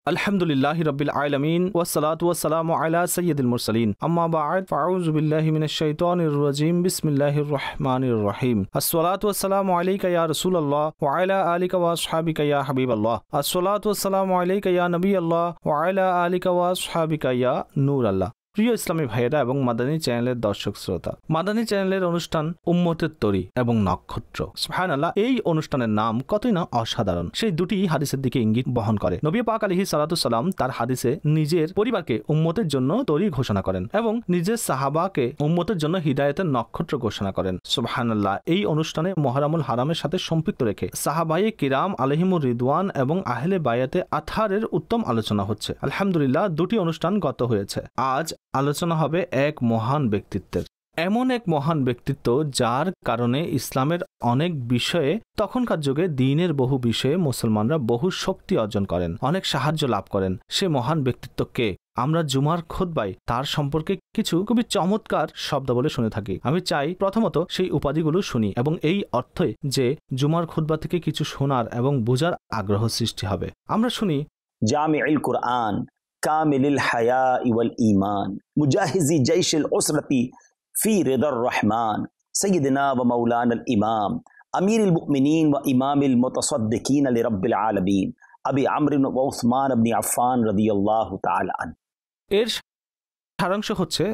আলহামদুলিল্লাহি রাব্বিল আলামিন ওয়াসসালাতু ওয়াসসালামু আলা সাইয়্যিদিল মুরসালিন আম্মা বা'দ ফাআউযু বিল্লাহি মিনাশ শাইতানির রাজীম বিসমিল্লাহির রহমানির রহিম আসসালাতু ওয়াসসালামু আলাইকা ইয়া রাসূলুল্লাহ ওয়া আলা আলিকা ওয়া আসহাবিকা ইয়া হাবিবাল্লাহ আসসালাতু ওয়াসসালামু আলাইকা ইয়া নবিয়াল্লাহ ওয়া আলা আলিকা ওয়া আসহাবিকা ইয়া নূরাল্লাহ। প্রিয় ইসলামী ভাইয়েরা এবং মাদানী চ্যানেলের দর্শক শ্রোতা, মাদানী চ্যানেলের অনুষ্ঠান উম্মতের তরি এবং নক্ষত্র, সুবহানাল্লাহ, এই অনুষ্ঠানের নাম কতই না অসাধারণ। সেই দুটি হাদিসের দিকে ইঙ্গিত বহন করে। নবী পাক আলাইহিস সালাতু সালাম তার হাদিসে নিজের পরিবারকে উম্মতের জন্য তরি ঘোষণা করেন এবং নিজের সাহাবাকে উম্মতের জন্য হিদায়াতের নক্ষত্র ঘোষণা করেন। সুবহানাল্লাহ, এই অনুষ্ঠানে মুহররমুল হারামের সাথে সম্পৃক্ত রেখে সাহাবায়ে কিরাম আলাইহিমুর রিদওয়ান এবং আহলে বায়াতে আতহারের উত্তম আলোচনা হচ্ছে। আলহামদুলিল্লাহ, দুটি অনুষ্ঠান গত হয়েছে। আজ আলোচনা হবে এক মহান ব্যক্তিত্বের, এমন এক মহান ব্যক্তিত্ব যার কারণে ইসলামের অনেক বিষয়ে, তখনকার যুগে দ্বীনের বহু বিষয়ে মুসলমানরা বহু শক্তি অর্জন করেন, অনেক সাহায্য লাভ করেন। সে মহান ব্যক্তিত্বকে আমরা জুমার খুতবায় তার সম্পর্কে কিছু খুবই চমৎকার শব্দ বলে শুনে থাকি। আমি চাই প্রথমত সেই উপাধিগুলো শুনি এবং এই অর্থে যে জুমার খুতবা থেকে কিছু শোনার এবং বোঝার আগ্রহ সৃষ্টি হবে। আমরা শুনি, জামিউল কুরআন কামিলুল হায়া ওয়াল ঈমান মুজাহিজি জাইশুল উসরাতি ফি রিদার রহমান সাইয়্যিদিনা ওয়া মাওলানা আল ইমাম আমিরুল মুমিনিন ওয়া ইমামুল মুতাসাদ্দিকিন লিরাব্বিল আলামিন আবি আমর ওয়া উসমান ইবনে আফফান রাদিয়াল্লাহু তাআলা আন। এর সারাংশ হচ্ছে,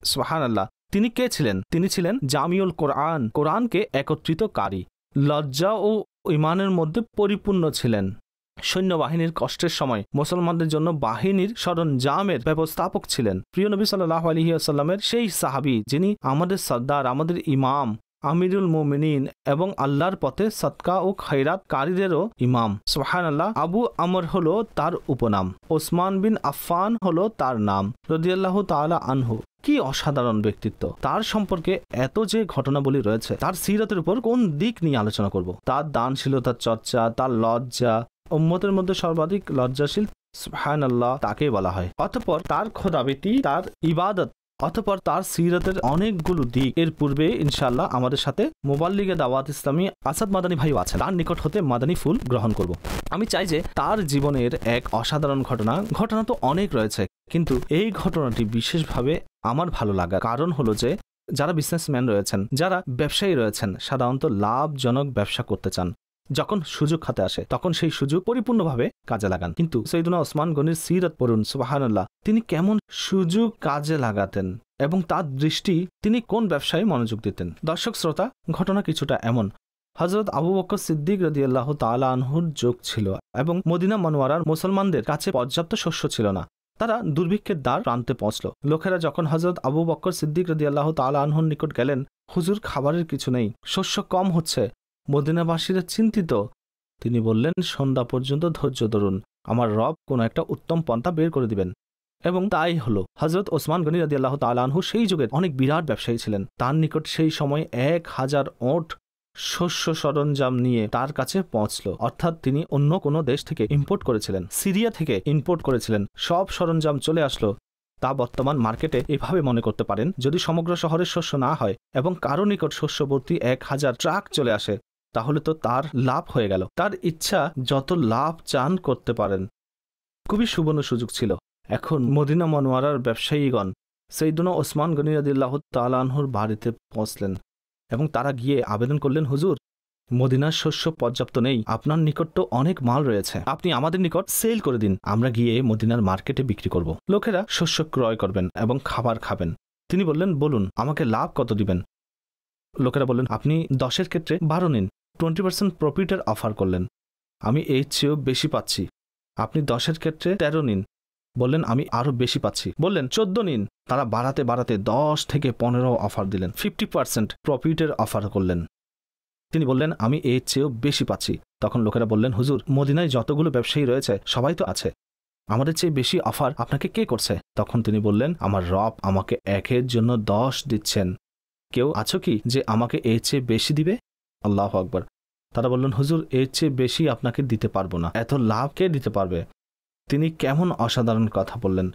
সুবহানাল্লাহ, তিনি কে ছিলেন? তিনি ছিলেন জামিউল কোরআন, কোরআনকে একত্রিতকারী, লজ্জা ও ঈমানের মধ্যে পরিপূর্ণ ছিলেন। সৈন্যবাহিনীর কষ্টের সময় মুসলমানদের জন্য বাহিনীর সরঞ্জামের ব্যবস্থাপক ছিলেন। প্রিয় নবী সাল্লাল্লাহু আলাইহি ওয়াসাল্লামের সেই সাহাবী যিনি আমাদের সর্দার, আমাদের ইমাম, আমিরুল মুমিনিন এবং আল্লাহর পথে সদকা ও খৈরাতকারীদেরও ইমাম। সুবহানাল্লাহ, আবু আমর হলো তার উপনাম, ওসমান বিন আফফান হলো তার নাম রাদিয়াল্লাহু তাআলা আনহু। কি অসাধারণ ব্যক্তিত্ব! তার সম্পর্কে এত যে ঘটনাবলী রয়েছে, তার সিরাতের উপর কোন দিক নিয়ে আলোচনা করব? তার দানশীলতার চর্চা, তার লজ্জা, উম্মতের মধ্যে সর্বাধিক লজ্জাশীল, সুবহানাল্লাহ, তাকে বলা হয়। অতঃপর তার খোদাবিতি, তার ইবাদত, অতঃপর তার সিরাতের অনেকগুলো দিক। এর পূর্বে ইনশাআল্লাহ আমাদের সাথে মুবাল্লিগে দাওয়াত ইসলামী আসাদ মাদানী ভাইও আছেন, তার নিকট হতে মাদানী ফুল গ্রহণ করব। আমি চাই যে তার জীবনের এক অসাধারণ ঘটনা তো অনেক রয়েছে, কিন্তু এই ঘটনাটি বিশেষভাবে আমার ভালো লাগা কারণ হলো যে যারা বিজনেসম্যান রয়েছেন, যারা ব্যবসায়ী রয়েছেন, সাধারণত লাভজনক ব্যবসা করতে চান। যখন সুযোগ হাতে আসে তখন সেই সুযোগ পরিপূর্ণভাবে কাজে লাগান। কিন্তু সৈয়দনা ওসমান গনির সিরাত পড়ুন, সুবহানাল্লাহ, তিনি কেমন সুযোগ কাজে লাগাতেন এবং তার দৃষ্টি, তিনি কোন ব্যবসায় মনোযোগ দিতেন। দর্শক শ্রোতা, ঘটনা কিছুটা এমন। হযরত আবু বকর সিদ্দিক রাদিয়াল্লাহু তাআলা আনহুর যোগ ছিল এবং মদিনা মনোয়ারার মুসলমানদের কাছে পর্যাপ্ত শস্য ছিল না। তারা দুর্ভিক্ষের দ্বার প্রান্তে পৌঁছল। লোকেরা যখন হযরত আবু বকর সিদ্দিক রাদিয়াল্লাহু তাআলা আনহুর নিকট গেলেন, হুজুর, খাবারের কিছু নেই, শস্য কম হচ্ছে। মদিনাবাসীরা চিন্তিত। তিনি বললেন, সন্ধ্যা পর্যন্ত ধৈর্য ধরুন, আমার রব কোনো একটা উত্তম পন্থা বের করে দিবেন। এবং তাই হলো। হযরত ওসমান গনি রাদিয়াল্লাহু তাআলা আনহু সেই যুগের অনেক বিরাট ব্যবসায়ী ছিলেন। তার নিকট সেই সময় 1000 ওট শস্য সরঞ্জাম নিয়ে তার কাছে পৌঁছল। অর্থাৎ তিনি অন্য কোনো দেশ থেকে ইম্পোর্ট করেছিলেন, সিরিয়া থেকে ইম্পোর্ট করেছিলেন। সব সরঞ্জাম চলে আসলো। তা বর্তমান মার্কেটে এভাবে মনে করতে পারেন, যদি সমগ্র শহরের শস্য না হয় এবং কারো নিকট শস্যভর্তি 1000 ট্রাক চলে আসে, তাহলে তো তার লাভ হয়ে গেল। তার ইচ্ছা যত লাভ চান করতে পারেন। খুবই সুবর্ণ সুযোগ ছিল। এখন মদিনা মনোয়ারার ব্যবসায়ীগণ সৈয়দনা ওসমান গনি রাদিয়াল্লাহু তাআলা আনহুর বাড়িতে পৌঁছলেন এবং তারা গিয়ে আবেদন করলেন, হুজুর, মদিনার শস্য পর্যাপ্ত নেই, আপনার নিকট তো অনেক মাল রয়েছে, আপনি আমাদের নিকট সেল করে দিন, আমরা গিয়ে মদিনার মার্কেটে বিক্রি করব। লোকেরা শস্য ক্রয় করবেন এবং খাবার খাবেন। তিনি বললেন, বলুন, আমাকে লাভ কত দিবেন? লোকেরা বললেন, আপনি 10-এর ক্ষেত্রে 12 নিন, 20% প্রফিটের অফার করলেন। আমি এর চেয়েও বেশি পাচ্ছি। আপনি 10-এর ক্ষেত্রে 13 নিন। বললেন, আমি আরো বেশি পাচ্ছি। বললেন, 14 নিন। তারা বাড়াতে বাড়াতে 10 থেকে 15 অফার দিলেন, 50% প্রফিটের অফার করলেন। তিনি বললেন, আমি এর চেয়েও বেশি পাচ্ছি। তখন লোকেরা বললেন, হুজুর, মদিনায় যতগুলো ব্যবসায়ী রয়েছে সবাই তো আছে, আমাদের চেয়ে বেশি অফার আপনাকে কে করছে? তখন তিনি বললেন, আমার রব আমাকে 1-এর জন্য 10 দিচ্ছেন, কেউ আছো কি যে আমাকে এর চেয়ে বেশি দিবে? আল্লাহু আকবার। তারা বললেন, হুজুর, এর চেয়ে বেশি আপনাকে দিতে পারবো না, এত লাভ কে দিতে পারবে? তিনি কেমন অসাধারণ কথা বললেন,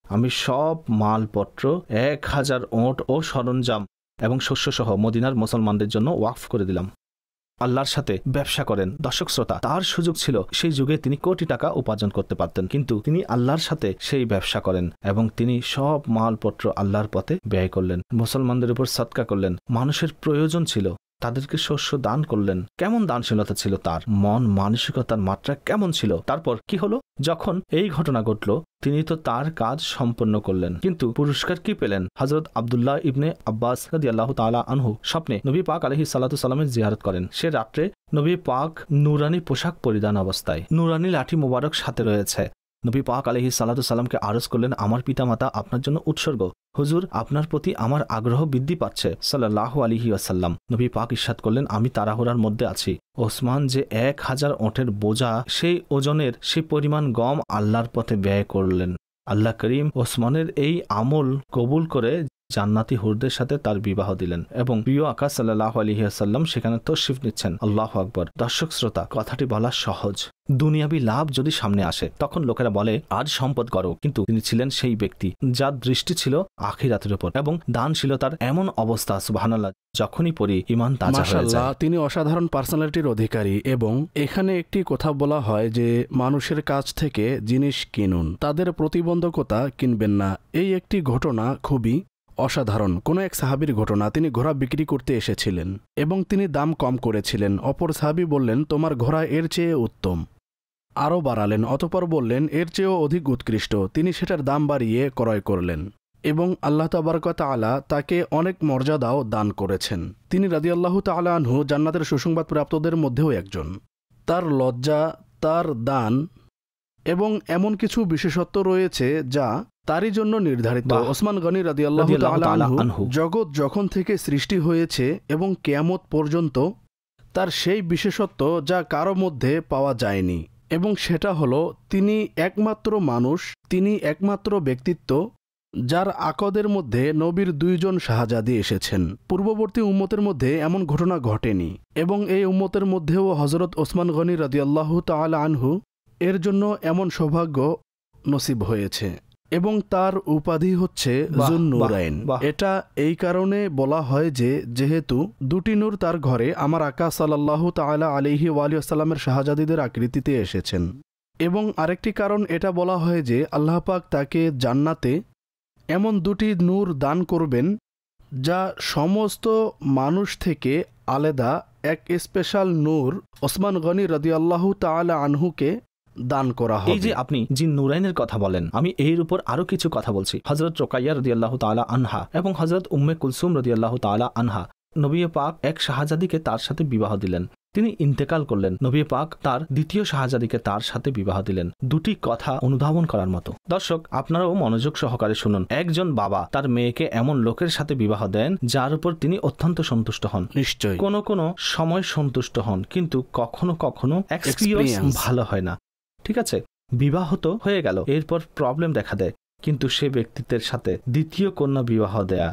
আমি সব মালপত্র 1000 ওট ও সরঞ্জাম এবং শস্যসহ মদিনার মুসলমানদের জন্য ওয়াকফ করে দিলাম। আল্লাহর সাথে ব্যবসা করেন। দর্শক শ্রোতা, তার সুযোগ ছিল, সেই যুগে তিনি কোটি টাকা উপার্জন করতে পারতেন, কিন্তু তিনি আল্লাহর সাথে সেই ব্যবসা করেন এবং তিনি সব মালপত্র আল্লাহর পথে ব্যয় করলেন, মুসলমানদের উপর সদকা করলেন, মানুষের প্রয়োজন ছিল তাদেরকে শস্য দান করলেন। কেমন দানশীলতা ছিল তার, মন মানসিকতার মাত্রা কেমন ছিল। তারপর কি হলো, যখন এই ঘটনা ঘটল তিনি তো তার কাজ সম্পন্ন করলেন, কিন্তু পুরস্কার কি পেলেন? হযরত আব্দুল্লাহ ইবনে আব্বাস রাদিয়াল্লাহু তাআলা আনহু স্বপ্নে নবী পাক আলাইহিস সালাতু সালামের জিয়ারত করেন। সে রাত্রে নবী পাক নুরানি পোশাক পরিধান অবস্থায়, নুরানি লাঠি মোবারক সাথে রয়েছে। নবী পাক আলাইহিস সালাতু সালামকে আরজ করলেন, আমার পিতামাতা আপনার জন্য উৎসর্গ, হুজুর আপনার প্রতি আমার আগ্রহ বৃদ্ধি পাচ্ছে সাল্লাল্লাহু আলাইহি ওয়াসাল্লাম। নবী পাক ইরশাদ করলেন, আমি তাড়াহুড়ার মধ্যে আছি। ওসমান যে 1000 ওটের বোঝা, সেই ওজনের সেই পরিমাণ গম আল্লাহর পথে ব্যয় করলেন। আল্লাহ করিম ওসমানের এই আমল কবুল করে জান্নাতি হুরদের সাথে তার বিবাহ দিলেন এবং প্রিয় আকা সাল্লাল্লাহু আলাইহি ওয়াসাল্লাম সেখানে তশরিফ নিচ্ছেন। আল্লাহু আকবার। দর্শক শ্রোতা, কথাটি বলা সহজ, দুনিয়াবি লাভ যদি সামনে আসে তখন লোকেরা বলে আজ সম্পদ করো, কিন্তু তিনি ছিলেন সেই ব্যক্তি যার দৃষ্টি ছিল আখিরাতের উপর এবং দানশীলতার এমন অবস্থা, সুবহানাল্লাহ, যখনই পড়ি ঈমান তাজা হয়ে যায়। তিনি অসাধারণ পার্সোনালিটির অধিকারী এবং এখানে একটি কথা বলা হয় যে মানুষের কাছ থেকে জিনিস কিনুন, তাদের প্রতিবন্ধকতা কিনবেন না। এই একটি ঘটনা খুবই অসাধারণ। কোনো এক সাহাবীর ঘটনা, তিনি ঘোড়া বিক্রি করতে এসেছিলেন এবং তিনি দাম কম করেছিলেন। অপর সাহাবী বললেন, তোমার ঘোড়া এর চেয়ে উত্তম। আরও বাড়ালেন, অতঃপর বললেন, এর চেয়েও অধিক উৎকৃষ্ট। তিনি সেটার দাম বাড়িয়ে ক্রয় করলেন এবং আল্লাহ তাবারক ওয়া তাআলা তাকে অনেক মর্যাদাও দান করেছেন। তিনি রাদিয়াল্লাহু তাআলা আনহু জান্নাতের সুসংবাদ প্রাপ্তদের মধ্যেও একজন। তার লজ্জা, তার দান এবং এমন কিছু বিশেষত্ব রয়েছে যা তারই জন্য নির্ধারিত। ওসমান গনি রাদিয়াল্লাহু তাআলা আনহু জগৎ যখন থেকে সৃষ্টি হয়েছে এবং কিয়ামত পর্যন্ত তার সেই বিশেষত্ব যা কারো মধ্যে পাওয়া যায়নি, এবং সেটা হলো তিনি একমাত্র মানুষ, তিনি একমাত্র ব্যক্তিত্ব যার আকদের মধ্যে নবীর 2 জন শাহজাদী এসেছেন। পূর্ববর্তী উম্মতের মধ্যে এমন ঘটনা ঘটেনি এবং এই উম্মতের মধ্যেও হযরত ওসমান গনি রাদিয়াল্লাহু তাআলা আনহু এর জন্য এমন সৌভাগ্য নসিব হয়েছে এবং তার উপাধি হচ্ছে যুন-নুরাইন। এটা এই কারণে বলা হয় যে যেহেতু 2টি নূর তার ঘরে আমার আকা সাল্লাল্লাহু তাআলা আলাইহি ওয়া আলিহি ওয়াসাল্লামের শাহজাদীদের আকৃতিতে এসেছেন। এবং আরেকটি কারণ এটা বলা হয় যে আল্লাহ পাক তাকে জান্নাতে এমন 2টি নূর দান করবেন যা সমস্ত মানুষ থেকে আলাদা। এক স্পেশাল নূর ওসমান গনি রাদিয়াল্লাহু তাআলা আনহুকে দান করা হবে। এই যে আপনি জিন নুরাইনের কথা বলেন, আমি এর উপর আরো কিছু কথা বলছি। হযরত রুকাইয়া রাদিয়াল্লাহু তাআলা আনহা এবং হযরত উম্মে কুলসুম রাদিয়াল্লাহু তাআলা আনহা, নবী পাক এক শাহজাদীকে তার সাথে বিবাহ দিলেন, তিনি ইন্তেকাল করলেন। নবী পাক তার দ্বিতীয় শাহজাদীকে তার সাথে বিবাহ দিলেন। 2টি কথা অনুধাবন করার মতো। দর্শক, আপনারাও মনোযোগ সহকারে শুনুন। একজন বাবা তার মেয়েকে এমন লোকের সাথে বিবাহ দেন যার উপর তিনি অত্যন্ত সন্তুষ্ট হন। নিশ্চয়ই কোনো সময় সন্তুষ্ট হন, কিন্তু কখনো কখনো এক্সপেরিয়েন্স ভালো হয় না। ঠিক আছে, বিবাহ তো হয়ে গেল, এরপর প্রবলেম দেখা দেয়, কিন্তু সে ব্যক্তিত্বের সাথে দ্বিতীয় কন্যা বিবাহ দেয়া,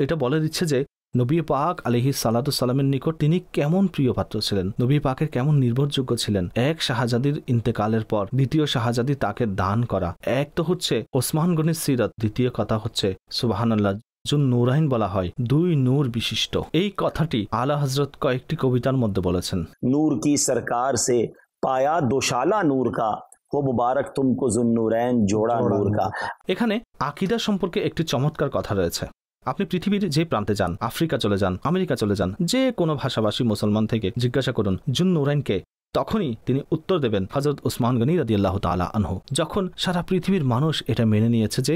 এটা বলে দিচ্ছে যে নবী পাক আলাইহিস সালাতু সালামের নিকট তিনি কেমন প্রিয় পাত্র ছিলেন, নবী পাকের কেমন নির্ভরযোগ্য ছিলেন। এক শাহজাদীর ইন্তেকালের পর দ্বিতীয় শাহজাদী তাকে দান করা, এক তো হচ্ছে ওসমান গনির সিরাত, দ্বিতীয় কথা হচ্ছে সুবহানাল্লাহ যুন নুরাইন বলা হয়, 2 নূর বিশিষ্ট। এই কথাটি আলা হযরত কয়েকটি কবিতার মধ্যে বলেছেন। নূর কি সরকার সে পায়া দোশালা নূর কা, ও মুবারক তুমকো যুন নুরাইন জোড়া নূর কা। এখানে আকীদা সম্পর্কে একটি চমৎকার কথা রয়েছে। আপনি পৃথিবীর যে প্রান্তে যান, আফ্রিকা চলে যান, আমেরিকা চলে যান, যে কোনো ভাষাভাষী মুসলমান থেকে জিজ্ঞাসা করুন যুন নুরাইনকে, তখনই তিনি উত্তর দেবেন হযরত ওসমান গনি রাদিয়াল্লাহু তাআলা আনহু। যখন সারা পৃথিবীর মানুষ এটা মেনে নিয়েছে যে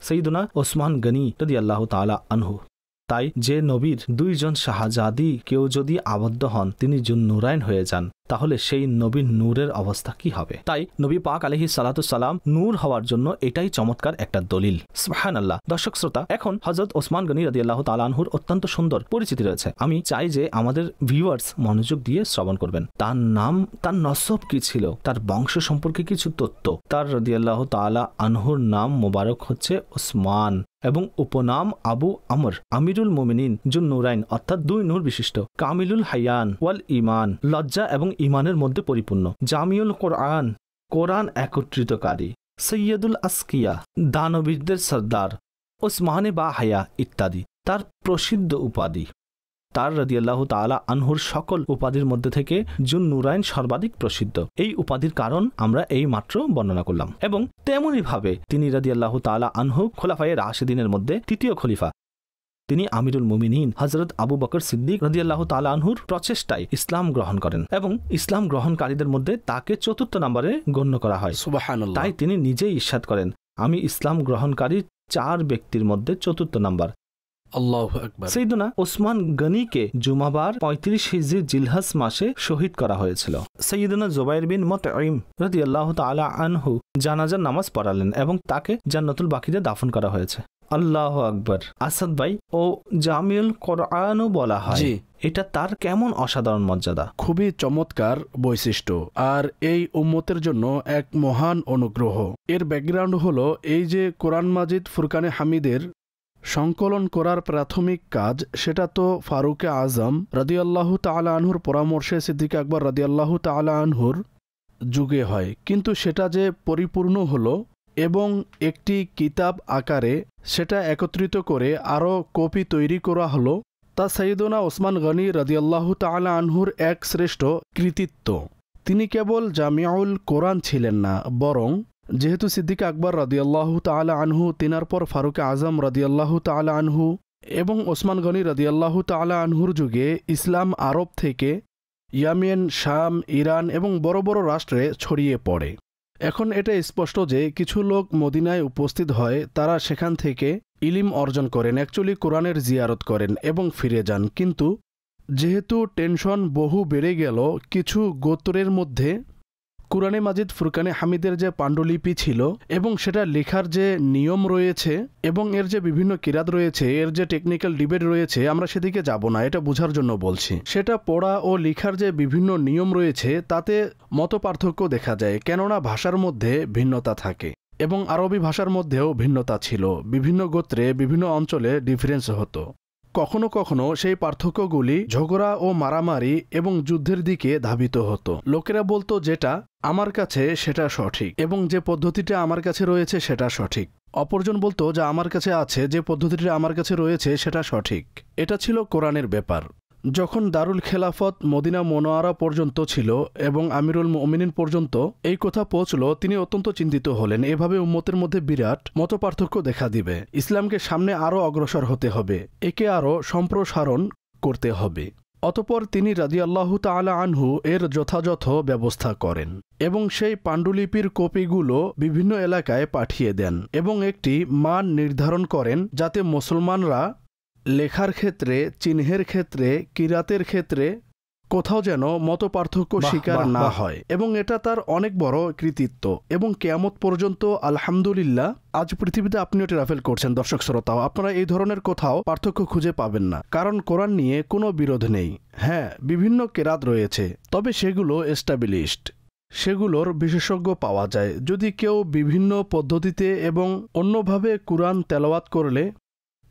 সৈয়দুনা ওসমান গনি রাদিয়াল্লাহু তাআলা আনহু, তাই যে নবীর 2 জন শাহজাদী কেউ যদি আবদ্ধ হন, তিনি যুন নুরাইন হয়ে যান, তাহলে সেই নবীর নূরের অবস্থা কি হবে? তাই নবী পাক আলাইহিস সালাতু সালাম নূর হওয়ার জন্য এটাই চমৎকার একটা দলিল। সুবহানাল্লাহ। দর্শক শ্রোতা, এখন হযরত ওসমান গনি রাদিয়াল্লাহু তাআলা আনহুর অত্যন্ত সুন্দর পরিচিতি রয়েছে। আমি চাই যে আমাদের ভিউয়ার্স মনোযোগ দিয়ে শ্রবণ করবেন। তার নাম, তার নসব কি ছিল, তার বংশ সম্পর্কে কিছু তথ্য। তার রাদিয়াল্লাহু তাআলা আনহুর নাম মোবারক হচ্ছে ওসমান এবং উপনাম আবু আমর, আমিরুল মুমিনিন যুন নুরাইন, অর্থাৎ 2 নূর বিশিষ্ট, কামিলুল হায়ান ওয়াল ঈমান, লজ্জা এবং ঈমানের মধ্যে পরিপূর্ণ, জামিউল কোরআন, কোরআন একত্রিতকারী, সৈয়দুল আসকিয়া, দানবীরদের সর্দার, ওসমানে বা হায়া ইত্যাদি তার প্রসিদ্ধ উপাধি। তার রাদিয়াল্লাহু তাআলা আনহুর সকল উপাধির মধ্যে থেকে জুন নুরাইন সর্বাধিক প্রসিদ্ধ। এই উপাধির কারণ আমরা এই মাত্র বর্ণনা করলাম। এবং তেমনি ভাবে তিনি রাদিয়াল্লাহু তাআলা আনহু খোলাফায়ে রাশিদিনের মধ্যে তৃতীয় খলিফা। তিনি আমিরুল মুমিনিন হযরত আবু বকর সিদ্দিক রাদিয়াল্লাহু তাআলা আনহুর প্রচেষ্টায় ইসলাম গ্রহণ করেন এবং ইসলাম গ্রহণকারীদের মধ্যে তাকে চতুর্থ নম্বরে গণ্য করা হয়। সুবহানাল্লাহ। তাই তিনি নিজেই ইরশাদ করেন, আমি ইসলাম গ্রহণকারী 4 ব্যক্তির মধ্যে চতুর্থ নাম্বার। আল্লাহু আকবার। সৈয়দনা ওসমান গনিকে জুমাবার 35 হিজরি জিলহজ মাসে শহীদ করা হয়েছিল। সৈয়দনা জুবাইর বিন মুতঈম রাদিয়াল্লাহু তাআলা আনহু জানাজার নামাজ পড়ালেন এবং তাকে জান্নাতুল বাকিতে দাফন করা হয়েছে। আল্লাহু আকবার। আসাদ ভাই, ও জামিউল কোরআনও বলা হয়, এটা তার কেমন অসাধারণ মর্যাদা! খুবই চমৎকার বৈশিষ্ট্য, আর এই উম্মতের জন্য এক মহান অনুগ্রহ। এর ব্যাকগ্রাউন্ড হলো এই যে কোরআন মাজিদ ফুরকানে হামিদের সংকলন করার প্রাথমিক কাজ, সেটা তো ফারুকে আজম রাদিয়াল্লাহু তাআলা আনহুর পরামর্শে সিদ্দিক আকবর রাদিয়াল্লাহু তাআলা আনহুর যুগে হয়, কিন্তু সেটা যে পরিপূর্ণ হলো এবং একটি কিতাব আকারে সেটা একত্রিত করে আরও কপি তৈরি করা হলো, তা সাইয়্যিদুনা ওসমান গনি রাদিয়াল্লাহু তাআলা আনহুর এক শ্রেষ্ঠ কৃতিত্ব। তিনি কেবল জামিউল কোরআন ছিলেন না, বরং যেহেতু সিদ্দিক আকবর রাদিয়াল্লাহু তাআলা আনহু, তিনার পর ফারুক আজম রাদিয়াল্লাহু তাআলা আনহু এবং ওসমান গনি রাদিয়াল্লাহু তাআলা আনহুর যুগে ইসলাম আরব থেকে ইয়ামেন, শাম, ইরান এবং বড় বড় রাষ্ট্রে ছড়িয়ে পড়ে। এখন এটা স্পষ্ট যে কিছু লোক মদিনায় উপস্থিত হয়, তারা সেখান থেকে ইলিম অর্জন করেন, অ্যাকচুয়ালি কোরআনের জিয়ারত করেন এবং ফিরে যান। কিন্তু যেহেতু টেনশন বহু বেড়ে গেল, কিছু গোত্রের মধ্যে কুরআনে মাজিদ ফুরকানে হামিদের যে পাণ্ডুলিপি ছিল এবং সেটা লেখার যে নিয়ম রয়েছে এবং এর যে বিভিন্ন কিরাত রয়েছে, এর যে টেকনিক্যাল ডিবেট রয়েছে, আমরা সেদিকে যাব না, এটা বোঝার জন্য বলছি। সেটা পড়া ও লেখার যে বিভিন্ন নিয়ম রয়েছে তাতে মত পার্থক্য দেখা যায়, কেননা ভাষার মধ্যে ভিন্নতা থাকে এবং আরবি ভাষার মধ্যেও ভিন্নতা ছিল। বিভিন্ন গোত্রে বিভিন্ন অঞ্চলে ডিফারেন্স হতো। কখনো কখনো সেই পার্থক্যগুলি ঝগড়া ও মারামারি এবং যুদ্ধের দিকে ধাবিত হতো। লোকেরা বলতো যেটা আমার কাছে সেটা সঠিক এবং যে পদ্ধতিটা আমার কাছে রয়েছে সেটা সঠিক। অপরজন বলতো যে আমার কাছে আছে যে পদ্ধতিটা আমার কাছে রয়েছে সেটা সঠিক। এটা ছিল কোরআনের ব্যাপার। যখন দারুল খেলাফত মদিনা মুনাওয়ারা পর্যন্ত ছিল এবং আমিরুল মুমিনিন পর্যন্ত এই কথা পৌঁছল, তিনি অত্যন্ত চিন্তিত হলেন, এভাবে উম্মতের মধ্যে বিরাট মতপার্থক্য দেখা দিবে। ইসলামকে সামনে আরও অগ্রসর হতে হবে, একে আরও সম্প্রসারণ করতে হবে। অতপর তিনি রাদিয়াল্লাহু তাআলা আনহু এর যথাযথ ব্যবস্থা করেন এবং সেই পাণ্ডুলিপির কপিগুলো বিভিন্ন এলাকায় পাঠিয়ে দেন এবং একটি মান নির্ধারণ করেন যাতে মুসলমানরা লেখার ক্ষেত্রে, চিহ্নের ক্ষেত্রে, কিরাতের ক্ষেত্রে কোথাও যেন মত পার্থক্য শিকার না হয়। এবং এটা তার অনেক বড় কৃতিত্ব এবং কিয়ামত পর্যন্ত আলহামদুলিল্লাহ আজ পৃথিবীতে আপনিও ট্রাভেল করছেন দর্শক শ্রোতাও, আপনারা এই ধরনের কোথাও পার্থক্য খুঁজে পাবেন না, কারণ কোরআন নিয়ে কোনো বিরোধ নেই। হ্যাঁ, বিভিন্ন কেরাত রয়েছে, তবে সেগুলো এস্টাবলিশড, সেগুলোর বিশেষজ্ঞ পাওয়া যায়। যদি কেউ বিভিন্ন পদ্ধতিতে এবং অন্যভাবে কুরআন তেলাওয়াত করলে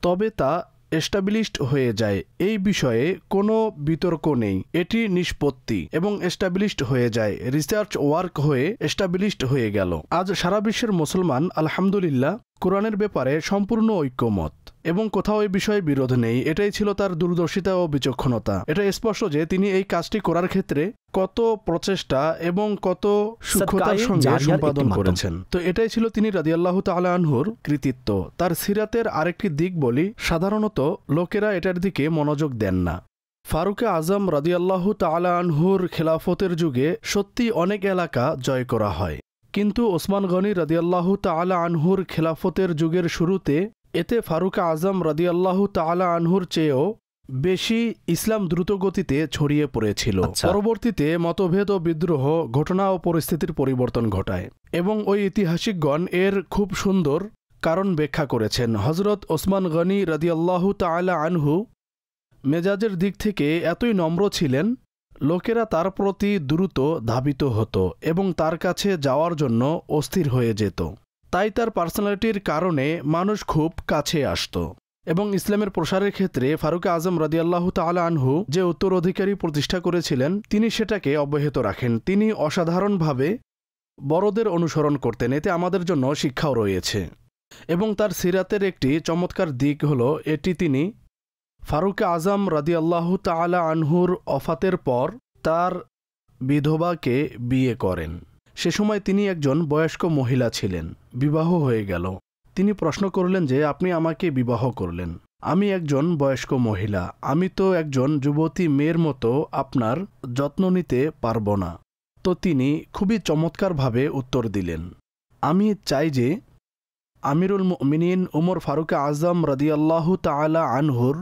তবে তা এস্টাবলিশড হয়ে যায়, এই বিষয়ে কোনো বিতর্ক নেই। এটি নিষ্পত্তি এবং এস্টাবলিশড হয়ে যায়, রিসার্চ ওয়ার্ক হয়ে এস্টাবলিশড হয়ে গেল। আজ সারা বিশ্বের মুসলমান আলহামদুলিল্লাহ কোরআনের ব্যাপারে সম্পূর্ণ ঐক্যমত এবং কোথাও এই বিষয়ে বিরোধ নেই। এটাই ছিল তার দূরদর্শিতা ও বিচক্ষণতা। এটা স্পষ্ট যে তিনি এই কাজটি করার ক্ষেত্রে কত প্রচেষ্টা এবং কত সূক্ষ্মতার সঙ্গে সম্পাদন করেছেন। তো এটাই ছিল তিনি রাদিয়াল্লাহু তাআলা আনহুর কৃতিত্ব। তার সিরাতের আরেকটি দিক বলি, সাধারণত লোকেরা এটার দিকে মনোযোগ দেন না। ফারুকে আজম রাদিয়াল্লাহু তাআলা আনহুর খেলাফতের যুগে সত্যি অনেক এলাকা জয় করা হয়, কিন্তু ওসমান গনি রাদিয়াল্লাহু তাআলা আনহুর খেলাফতের যুগের শুরুতে এতে ফারুক আজম রাদিয়াল্লাহু তাআলা আনহুর চেয়েও বেশি ইসলাম দ্রুতগতিতে ছড়িয়ে পড়েছিল। পরবর্তীতে মতভেদ ও বিদ্রোহ ঘটনা ও পরিস্থিতির পরিবর্তন ঘটায় এবং ওই ঐতিহাসিকগণ এর খুব সুন্দর কারণ ব্যাখ্যা করেছেন। হযরত ওসমান গনি রাদিয়াল্লাহু তাআলা আনহু মেজাজের দিক থেকে এতই নম্র ছিলেন, লোকেরা তার প্রতি দ্রুত ধাবিত হতো এবং তার কাছে যাওয়ার জন্য অস্থির হয়ে যেত। তাই তার পার্সোনালিটির কারণে মানুষ খুব কাছে আসত এবং ইসলামের প্রসারের ক্ষেত্রে ফারুক আজম রাদিয়াল্লাহু তাআলা আনহু যে উত্তরাধিকারী প্রতিষ্ঠা করেছিলেন তিনি সেটাকে অব্যাহত রাখেন। তিনি অসাধারণভাবে বড়দের অনুসরণ করতেন, এতে আমাদের জন্য শিক্ষাও রয়েছে। এবং তার সিরাতের একটি চমৎকার দিক হলো এটি তিনি ফারুক আজম রাদিয়াল্লাহু তাআলা আনহুর ওফাতের পর তার বিধবাকে বিয়ে করেন। সে সময় তিনি একজন বয়স্ক মহিলা ছিলেন, বিবাহ হয়ে গেল। তিনি প্রশ্ন করলেন যে আপনি আমাকে বিবাহ করলেন, আমি একজন বয়স্ক মহিলা, আমি তো একজন যুবতী মেয়ের মতো আপনার যত্ন নিতে পারব না। তো তিনি খুবই চমৎকারভাবে উত্তর দিলেন, আমি চাই যে আমিরুল মুমিনিন উমর ফারুক আজম রাদিয়াল্লাহু তাআলা আনহুর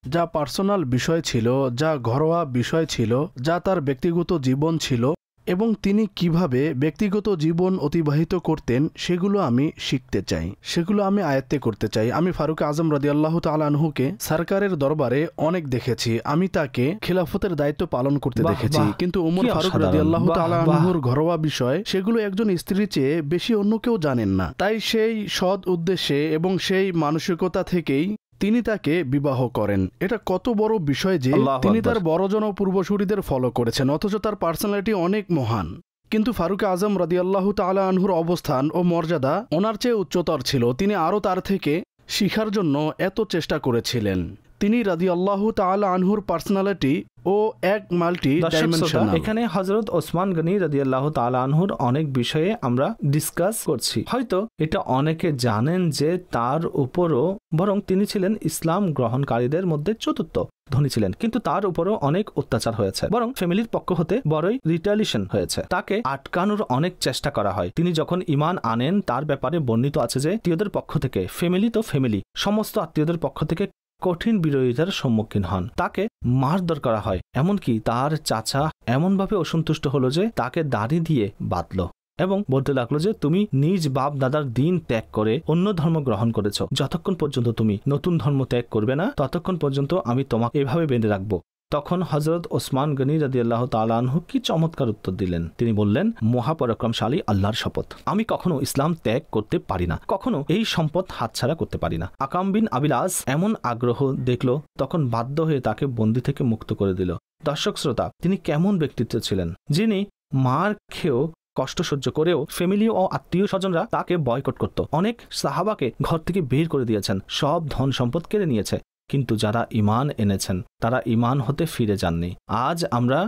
যা পার্সোনাল বিষয় ছিল, যা ঘরোয়া বিষয় ছিল, যা তার ব্যক্তিগত জীবন ছিল এবং তিনি কিভাবে ব্যক্তিগত জীবন অতিবাহিত করতেন, সেগুলো আমি শিখতে চাই, সেগুলো আমি আয়ত্তে করতে চাই। আমি ফারুক আজম রাদিয়াল্লাহু তাআলা আনহুকে সরকারের দরবারে অনেক দেখেছি, আমি তাকে খিলাফতের দায়িত্ব পালন করতে দেখেছি, কিন্তু উমর ফারুক রাদিয়াল্লাহু তাআলা আনহুর ঘরোয়া বিষয় সেগুলো একজন স্ত্রীর চেয়ে বেশি অন্য কেউ জানেন না। তাই সেই সৎ উদ্দেশ্যে এবং সেই মানসিকতা থেকেই তিনি তাকে বিবাহ করেন। এটা কত বড় বিষয় যে তিনি তার বড়জন ও পূর্বসূরীদের ফলো করেছেন, অথচ তার পার্সোনালিটি অনেক মহান। কিন্তু ফারুক আজম রাদিয়াল্লাহু তাআলা আনহুর অবস্থান ও মর্যাদা ওনার চেয়ে উচ্চতর ছিল। তিনি আরও তার থেকে শিখার জন্য এত চেষ্টা করেছিলেন। তিনি রাদিয়াল্লাহু তাআলা আনহুর পার্সোনালিটি ও এক মাল্টি ডাইমেনশনাল। এখানে হযরত ওসমান গনি রাদিয়াল্লাহু তাআলা আনহুর অনেক বিষয়ে আমরা ডিসকাস করছি। হয়তো এটা অনেকে জানেন যে তার উপরও, বরং তিনি ছিলেন ইসলাম গ্রহণকারীদের মধ্যে চতুর্থ ধনী ছিলেন, কিন্তু তার উপরও অনেক অত্যাচার হয়েছে, বরং ফ্যামিলির পক্ষ হতে বড়ই রিটালিয়েশন হয়েছে। তাকে আটকানোর অনেক চেষ্টা করা হয়। তিনি যখন ঈমান আনেন তার ব্যাপারে বর্ণিত আছে যে আত্মীয়দের পক্ষ থেকে, ফ্যামিলি তো ফ্যামিলি, সমস্ত আত্মীয়দের পক্ষ থেকে কঠিন বিরোধিতার সম্মুখীন হন। তাকে মারধর করা হয়, এমনকি তার চাচা এমনভাবে অসন্তুষ্ট হলো যে তাকে দাড়ি দিয়ে বাঁধল এবং বলতে লাগলো যে তুমি নিজ বাপ দাদার দিন ত্যাগ করে অন্য ধর্ম গ্রহণ করেছ, যতক্ষণ পর্যন্ত তুমি নতুন ধর্ম ত্যাগ করবে না ততক্ষণ পর্যন্ত আমি তোমাকে এভাবে বেঁধে রাখবো। তখন হযরত ওসমান গনি রাদিয়াল্লাহু তাআলা আনহু কি চমৎকার উত্তর দিলেন। তিনি বললেন, মহাপরাক্রমশালী আল্লাহর শপথ, আমি কখনো ইসলাম ত্যাগ করতে পারি না, কখনো এই সম্পদ হাতছাড়া করতে পারি না। আকাম বিন আবিল আস এমন আগ্রহ দেখলো, তখন বাধ্য হয়ে তাকে বন্দী থেকে মুক্ত করে দিল। দর্শক শ্রোতা, তিনি কেমন ব্যক্তিত্ব ছিলেন, যিনি মার খেয়েও, কষ্ট সহ্য করেও ফ্যামিলি ও আত্মীয় স্বজনরা তাকে বয়কট করত। অনেক সাহাবাকে ঘর থেকে বের করে দিয়েছেন, সব ধন সম্পদ কেড়ে নিয়েছে, কিন্তু যারা ঈমান এনেছেন তারা ঈমান হতে ফিরে যাননি। আজ আমরা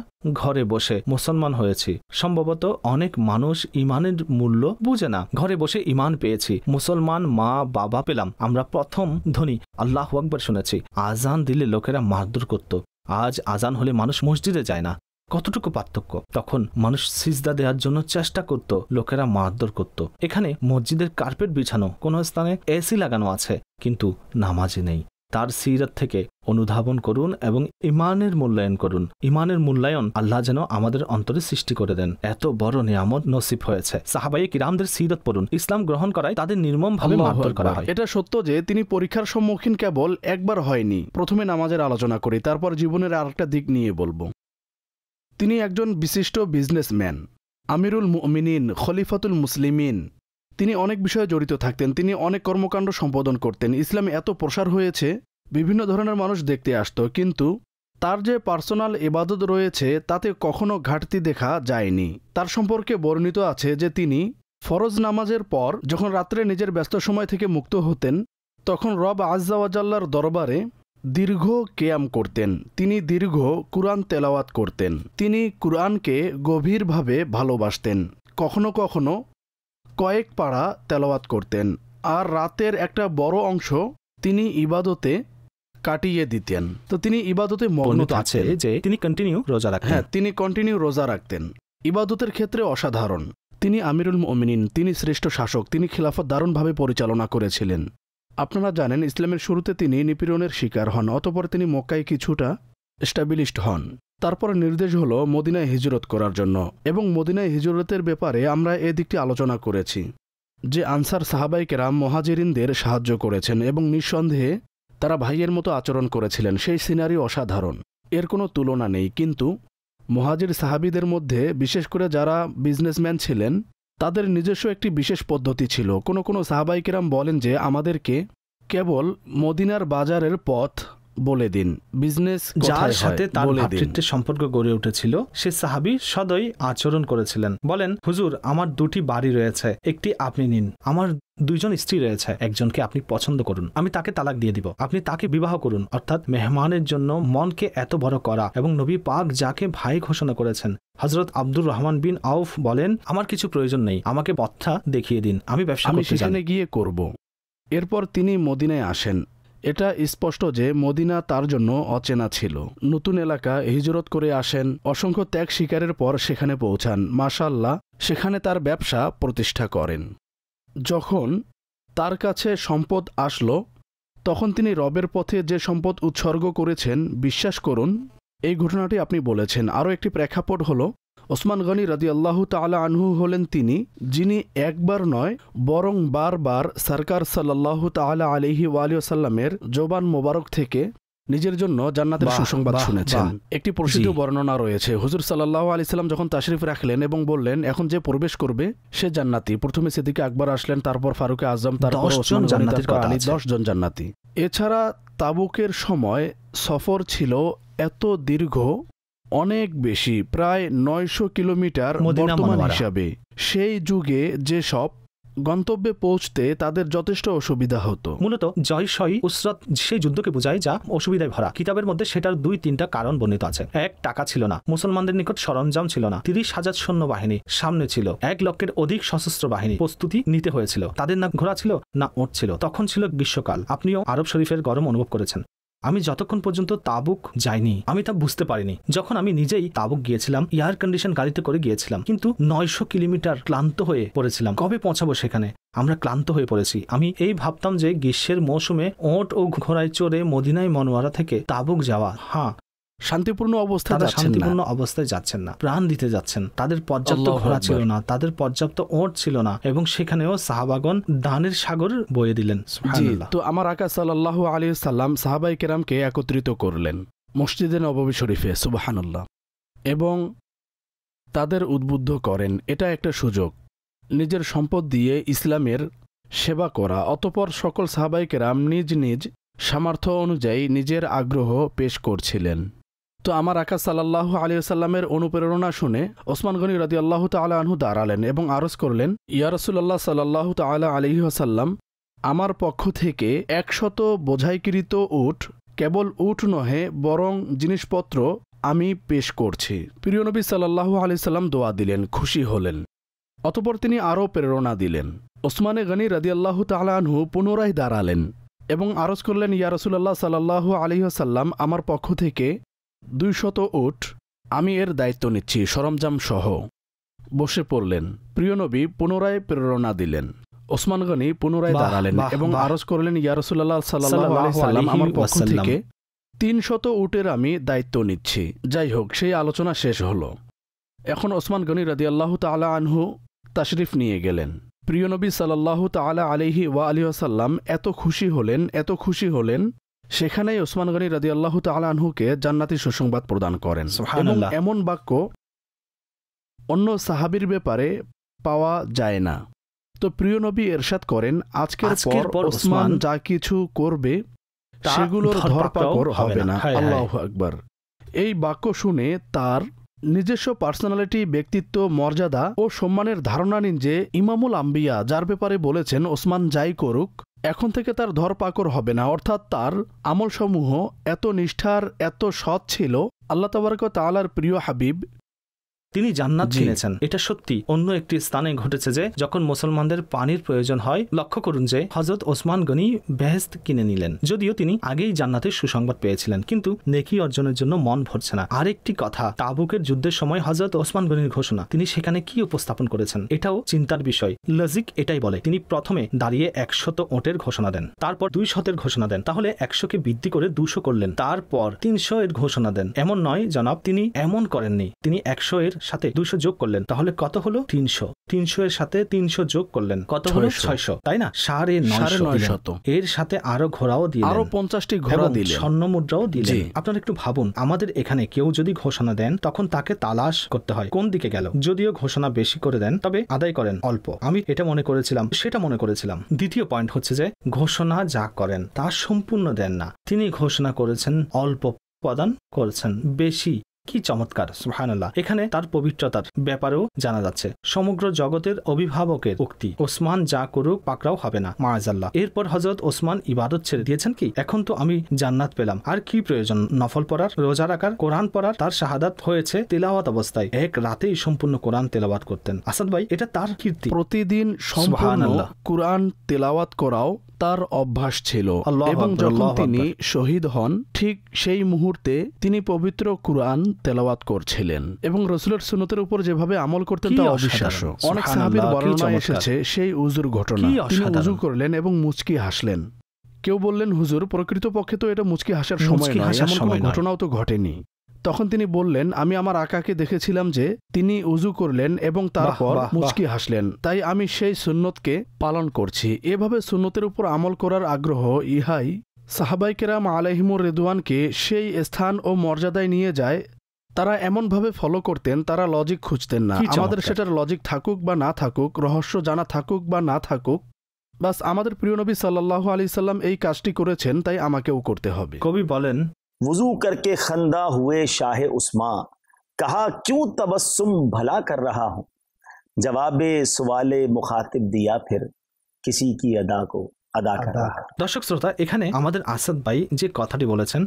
ঘরে বসে মুসলমান হয়েছি, সম্ভবত অনেক মানুষ ঈমানের মূল্য বুঝে না। ঘরে বসে ঈমান পেয়েছি, মুসলমান মা বাবা পেলাম, আমরা প্রথম ধ্বনি আল্লাহু আকবার শুনেছি। আজান দিলে লোকেরা মারধর করত, আজ আজান হলে মানুষ মসজিদে যায় না। কতটুকু পার্থক্য! তখন মানুষ সিজদা দেওয়ার জন্য চেষ্টা করত, লোকেরা মারধর করত। এখানে মসজিদের কার্পেট বিছানো, কোনো স্থানে এসি লাগানো আছে, কিন্তু নামাজে নেই। তার সিরাত থেকে অনুধাবন করুন এবং ঈমানের মূল্যায়ন করুন। ঈমানের মূল্যায়ন আল্লাহ যেন আমাদের অন্তরে সৃষ্টি করে দেন। এত বড় নিয়ামত নসিব হয়েছে। সাহাবায়ে কিরামদের সিরাত পড়ুন, ইসলাম গ্রহণ করায় তাদের নির্মমভাবে মারধর করা হয়। এটা সত্য যে তিনি পরীক্ষার সম্মুখীন কেবল একবার হয়নি। প্রথমে নামাজের আলোচনা করি, তারপর জীবনের আরেকটা দিক নিয়ে বলবো। তিনি একজন বিশিষ্ট বিজনেসম্যান, আমিরুল মুমিনিন, খলিফাতুল মুসলিমিন। তিনি অনেক বিষয়ে জড়িত থাকতেন, তিনি অনেক কর্মকাণ্ড সম্পাদন করতেন। ইসলামে এত প্রসার হয়েছে, বিভিন্ন ধরনের মানুষ দেখতে আসত, কিন্তু তার যে পার্সোনাল ইবাদত রয়েছে তাতে কখনো ঘাটতি দেখা যায়নি। তার সম্পর্কে বর্ণিত আছে যে তিনি ফরজ নামাজের পর যখন রাত্রে নিজের ব্যস্ত সময় থেকে মুক্ত হতেন, তখন রব আজ্জা ওয়াজাল্লার দরবারে দীর্ঘ কিয়াম করতেন। তিনি দীর্ঘ কুরআন তেলাওয়াত করতেন। তিনি কুরআনকে গভীরভাবে ভালোবাসতেন। কখনো কখনো কয়েক পারা তেলাওয়াত করতেন, আর রাতের একটা বড় অংশ তিনি ইবাদতে কাটিয়ে দিতেন। তো তিনি ইবাদতে মগ্ন আছে যে তিনি কন্টিনিউ রোজা রাখতেন। হ্যাঁ, তিনি কন্টিনিউ রোজা রাখতেন। ইবাদতের ক্ষেত্রে অসাধারণ। তিনি আমিরুল মুমিনিন, তিনি শ্রেষ্ঠ শাসক, তিনি খিলাফত দারুণভাবে পরিচালনা করেছিলেন। আপনারা জানেন ইসলামের শুরুতে তিনি নিপীড়নের শিকার হন, অতঃপর তিনি মক্কায় কিছুটা এস্টাবলিশড হন। তারপর নির্দেশ হলো মদিনায় হিজরত করার জন্য, এবং মদিনায় হিজরতের ব্যাপারে আমরা এই দিকটি আলোচনা করেছি যে আনসার সাহাবায়ে কেরাম মুহাজিরিনদের সাহায্য করেছেন এবং নিঃসন্দেহে তারা ভাইয়ের মতো আচরণ করেছিলেন। সেই সিনারি অসাধারণ, এর কোনো তুলনা নেই। কিন্তু মুহাজির সাহাবীদের মধ্যে বিশেষ করে যারা বিজনেসম্যান ছিলেন তাদের নিজস্ব একটি বিশেষ পদ্ধতি ছিল। কোনো সাহাবায়ে কেরাম বলেন যে আমাদেরকে কেবল মদিনার বাজারের পথ বলে দিন, বিজনেস যার কোথায় সাথে হয় তার বলে দিন। ভ্রাতৃত্বের সম্পর্ক গড়ে উঠেছিল সে সাহাবী সদয় আচরণ করেছিলেন। বলেন, হুজুর আমার 2টি বাড়ি রয়েছে, একটি আপনি নিন। আমার 2জন স্ত্রী রয়েছে, একজনকে আপনি পছন্দ করুন, আমি তাকে তালাক দিয়ে দিব, আপনি তাকে বিবাহ করুন। অর্থাৎ মেহমানের জন্য মনকে এত বড় করা। এবং নবী পাক যাকে ভাই ঘোষণা করেছেন, হযরত আব্দুর রহমান বিন আউফ বলেন, আমার কিছু প্রয়োজন নেই, আমাকে পথটা দেখিয়ে দিন, আমি ব্যবসা আমি করতে চাই। সেখানে গিয়ে করব। এরপর তিনি মদিনায় আসেন। এটা স্পষ্ট যে মদিনা তার জন্য অচেনা ছিল। নতুন এলাকা হিজরত করে আসেন, অসংখ্য ত্যাগ স্বীকারের পর সেখানে পৌঁছান। মাশাআল্লাহ, সেখানে তার ব্যবসা প্রতিষ্ঠা করেন। যখন তার কাছে সম্পদ আসলো, তখন তিনি রবের পথে যে সম্পদ উৎসর্গ করেছেন, বিশ্বাস করুন এই ঘটনাটি আপনি বলেছেন। আরও একটি প্রেক্ষাপট হল, ওসমান গনি রাদিয়াল্লাহু তাআলা আনহু হলেন তিনি যিনি একবার নয় বরং বারবার সরকার সাল্লাল্লাহু তাআলা আলাইহি ওয়াসাল্লামের জবান মোবারক থেকে নিজের জন্য জান্নাতের বাহ, সুসংবাদ বাহ, শুনেছেন। বাহ। একটি প্রসিদ্ধ জি। বর্ণনা রয়েছে, হুজুর সাল্লাল্লাহু আলাইহি সাল্লাম যখন তাশরিফ রাখলেন এবং বললেন এখন যে প্রবেশ করবে সে জান্নাতি। প্রথমে সিদ্দিক আকবর আসলেন, তারপর ফারুক আজম, তারপর 10 জন ওসমান গনি, জান্নাতীর তারপর কথা আলী, আছে। 10 জন জান্নাতি। এছাড়া তাবুকের সময় সফর ছিল এত দীর্ঘ, অনেক বেশি, প্রায় 900 কিলোমিটার মদিনা বর্তমান মুনাওয়ারা। হিসাবে। সেই যুগে যে সব গন্তব্যে পৌঁছতে তাদের যথেষ্ট অসুবিধা হতো। মূলত জয়শই উসরত সেই যুদ্ধকে বোঝায় যা অসুবিধায় ভরা। কিতাবের মধ্যে সেটার 2-3টা কারণ বর্ণিত আছে। 1, টাকা ছিল না, মুসলমানদের নিকট সরঞ্জাম ছিল না। 30,000 সৈন্যবাহিনী সামনে ছিল, 1 লক্ষের অধিক সশস্ত্র বাহিনী প্রস্তুতি নিতে হয়েছিল। তাদের না ঘোড়া ছিল না ওট ছিল। তখন ছিল গ্রীষ্মকাল। আপনিও আরব শরীফের গরম অনুভব করেছেন। আমি যতক্ষণ পর্যন্ত তাবুক যাইনি আমি তা বুঝতে পারিনি। যখন আমি নিজেই তাবুক গিয়েছিলাম, এয়ার কন্ডিশন গাড়িতে করে গিয়েছিলাম, কিন্তু 900 কিলোমিটার ক্লান্ত হয়ে পড়েছিলাম। কবে পৌঁছাবো সেখানে? আমরা ক্লান্ত হয়ে পড়েছি। আমি এই ভাবতাম যে গ্রীষ্মের মৌসুমে ওট ও ঘোড়ায় চড়ে মদিনায় মনোয়ারা থেকে তাবুক যাওয়া, হ্যাঁ, শান্তিপূর্ণ অবস্থায় তারা যাচ্ছেন না। শান্তিপূর্ণ অবস্থায় যাচ্ছেন না, প্রাণ দিতে যাচ্ছেন। তাদের পর্যাপ্ত আল্লাহু ঘোড়া আকবার। ছিল না, তাদের পর্যাপ্ত ওট ছিল না, এবং সেখানেও সাহাবাগণ দানের সাগর বয়ে দিলেন। জি, সুবহানাল্লাহ। তো আমার আকা সাল্লাল্লাহু আলাইহি সাল্লাম সাহাবায়ে কেরামকে একত্রিত করলেন মসজিদে নববী শরীফে, সুবহানাল্লাহ, এবং তাদের উদ্বুদ্ধ করেন। এটা একটা সুযোগ নিজের সম্পদ দিয়ে ইসলামের সেবা করা। অতঃপর সকল সাহাবায়ে কেরাম নিজ নিজ সামর্থ্য অনুযায়ী নিজের আগ্রহ পেশ করছিলেন। তো আমার আকা সাল্লাল্লাহু আলাইহি সাল্লামের অনুপ্রেরণা শুনে ওসমান গনি রাদিয়াল্লাহু তাআলা আনহু দাঁড়ালেন এবং আরজ করলেন, ইয়া রাসূলুল্লাহ সাল্লাল্লাহু তাআলা আলাইহি ওয়াসাল্লাম, আমার পক্ষ থেকে 100 বোঝাইকৃত উট, কেবল উট নহে বরং জিনিসপত্র আমি পেশ করছি। প্রিয় নবী সাল্লাল্লাহু আলাইহি সাল্লাম দোয়া দিলেন, খুশি হলেন। অতঃপর তিনি আরও প্রেরণা দিলেন। ওসমানে গনি রাদিয়াল্লাহু তাআলা আনহু পুনরায় দাঁড়ালেন এবং আরজ করলেন, ইয়া রাসূলুল্লাহ সাল্লাল্লাহু আলাইহি ওয়াসাল্লাম, আমার পক্ষ থেকে 200 উট, আমি এর দায়িত্ব নিচ্ছি সরঞ্জাম সহ। বসে পড়লেন। প্রিয় নবী পুনরায় প্রেরণা দিলেন। ওসমান গনি পুনরায় বাহ, দাঁড়ালেন বাহ, এবং বাহ। আরজ করলেন, ইয়া রাসূলুল্লাহ সাল্লাল্লাহু আলাইহি সাল্লাম, আমার পক্ষ ওয়াসাল্লাম। থেকে 300 উটের আমি দায়িত্ব নিচ্ছি। যাই হোক, সেই আলোচনা শেষ হলো। এখন ওসমান গনি রাদিয়াল্লাহু তাআলা আনহু তাশরিফ নিয়ে গেলেন। প্রিয় নবী সাল্লাল্লাহু তাআলা আলাইহি ওয়া আলিহি ওয়াসাল্লাম এত খুশি হলেন, সেখানেই ওসমান গনি রাদিয়াল্লাহু তাআলা আনহুকে জান্নাতি সুসংবাদ প্রদান করেন। এবং সুবহানাল্লাহ। এমন বাক্য অন্য সাহাবীর ব্যাপারে পাওয়া যায় না। তো প্রিয় নবী ইরশাদ করেন, আজকের পর ওসমান যা কিছু করবে তা সেগুলোর ধরপাকড় হবে না। হায় হায়। আল্লাহু আকবার। এই বাক্য শুনে তার নিজস্ব পার্সোনালিটি, ব্যক্তিত্ব, মর্যাদা ও সম্মানের ধারণা নিন যে ইমামুল আম্বিয়া যার ব্যাপারে বলেছেন ওসমান যাই করুক এখন থেকে তার ধরপাকড় হবে না, অর্থাৎ তার আমলসমূহ এত নিষ্ঠার, এত সৎ ছিল। আল্লাহ তাবারক ওয়া তাআলার প্রিয় হাবিব তিনি জান্নাত জি। কিনেছেন। এটা সত্যি। অন্য একটি স্থানে ঘটেছে যে যখন মুসলমানদের পানির প্রয়োজন হয়, লক্ষ্য করুন যে হযরত ওসমান গনি বেহেশত কিনে নিলেন। যদিও তিনি আগেই জান্নাতের সুসংবাদ পেয়েছিলেন, কিন্তু নেকি অর্জনের জন্য মন ভরছে না। আরেকটি কথা, তাবুকের যুদ্ধের সময় হযরত ওসমান গনির ঘোষণা, তিনি সেখানে কি উপস্থাপন করেছেন এটাও চিন্তার বিষয়। লজিক এটাই বলে, তিনি প্রথমে দাঁড়িয়ে 100 ওটের ঘোষণা দেন, তারপর 200 ঘোষণা দেন, তাহলে 100কে বৃদ্ধি করে 200 করলেন, তারপর 300 এর ঘোষণা দেন। এমন নয় জনাব, তিনি এমন করেননি। তিনি 100 এর সাথে 200 যোগ করলেন, তাহলে কত হলো? 300। 300 এর সাথে 300 যোগ করলেন, কত হলো? 600, তাই না? 950। এর সাথে আরো ঘোড়াও দিলেন, আরো 50টি ঘোড়া দিলেন, স্বর্ণ মুদ্রাও দিলেন। আপনারা একটু ভাবুন, আমাদের এখানে কেউ যদি ঘোষণা দেন তখন তাকে তালাশ করতে হয় কোন দিকে গেল। যদিও ঘোষণা বেশি করে দেন তবে আদায় করেন অল্প। আমি এটা মনে করেছিলাম, সেটা মনে করেছিলাম। দ্বিতীয় পয়েন্ট হচ্ছে যে ঘোষণা যা করেন তা সম্পূর্ণ দেন না। তিনি ঘোষণা করেছেন, অল্প প্রদান করেছেন, বেশি। কি চমৎকার, সুবহানাল্লাহ। এখানে তার পবিত্রতার ব্যাপারেও জানা যাচ্ছে। সমগ্র জগতের অভিভাবকের উক্তি, ওসমান যা করুক পাকড়াও হবে না, মাআজাল্লাহ। এরপর হযরত ওসমান ইবাদত ছেড়ে দিয়েছেন কি? এখন তো আমি জান্নাত পেলাম, আর কি প্রয়োজন নফল পড়ার, রোজা রাখার, কোরআন পড়ার? তার শাহাদাত হয়েছে তেলাওয়াত অবস্থায়, এক রাতেই সম্পূর্ণ কোরআন তেলাওয়াত করতেন। আসাদ ভাই, এটা তার কীর্তি। প্রতিদিন সম্পূর্ণ কোরআন তেলাওয়াত করাও তার অভ্যাস ছিল, এবং যখন তিনি শহীদ হন ঠিক সেই মুহূর্তে তিনি পবিত্র কোরআন তেলাওয়াত করছিলেন এবং রাসূলের সুন্নতের উপর যেভাবে আমল করতেন তা অবিশ্বাস্য। অনেক সাহাবীর বর্ণনায় এসেছে সেই উযুর ঘটনা। তিনি উযু করলেন এবং মুচকি হাসলেন। কেউ বললেন, হুজুর, প্রকৃতপক্ষে তো এটা মুচকি হাসার সময় নয়, এমন কোনো ঘটনাও তো ঘটেনি। তখন তিনি বললেন, আমি আমার আকাকে দেখেছিলাম যে তিনি উযু করলেন এবং তারপর মুচকি হাসলেন, তাই আমি সেই সুন্নতকে পালন করছি। এভাবে সুন্নতের উপর আমল করার আগ্রহ, ইহাই সাহাবায়ে কেরাম আলাইহিমুর রিদওয়ানকে সেই স্থান ও মর্যাদায় নিয়ে যায়। তারা এমনভাবে ফলো করতেন, তারা লজিক খুঁজতেন না। আমাদের সেটার লজিক থাকুক বা না থাকুক, রহস্য জানা থাকুক বা না থাকুক, বাস আমাদের প্রিয় নবী সাল্লাল্লাহু আলাইহি সাল্লাম এই কাজটি করেছেন, তাই আমাকেও করতে হবে। কবি বলেন, वुजू करके खंदा हुए शाह उस्मा, कहा क्यों तबस्सुम भला कर रहा हूं, जवाबे सवाले मुखातिब दिया फिर किसी की अदा को अदा कर रहा। দর্শক শ্রোতা, এখানে আমাদের আসাদ ভাই যে কথাটি বলেছেন,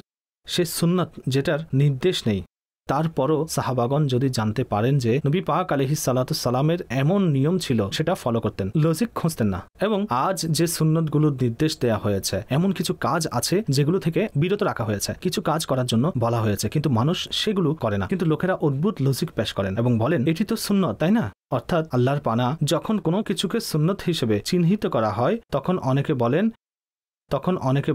সে সুন্নাত যেটার নির্দেশ নেই, তারপরও সাহাবাগণ যদি জানতে পারেন যে নবী পাক আলাইহিস সালাতু সালামের এমন নিয়ম ছিল, সেটা ফলো করতেন, লজিক খুঁজতেন না। এবং আজ যে সুন্নতগুলোর নির্দেশ দেয়া হয়েছে, এমন কিছু কাজ আছে যেগুলো থেকে বিরত রাখা হয়েছে, কিছু কাজ করার জন্য বলা হয়েছে, কিন্তু মানুষ সেগুলো করে না। কিন্তু লোকেরা অদ্ভুত লজিক পেশ করেন এবং বলেন, এটি তো সুন্নত, তাই না? অর্থাৎ আল্লাহর পানা, যখন কোনো কিছুকে সুন্নত হিসেবে চিহ্নিত করা হয় তখন অনেকে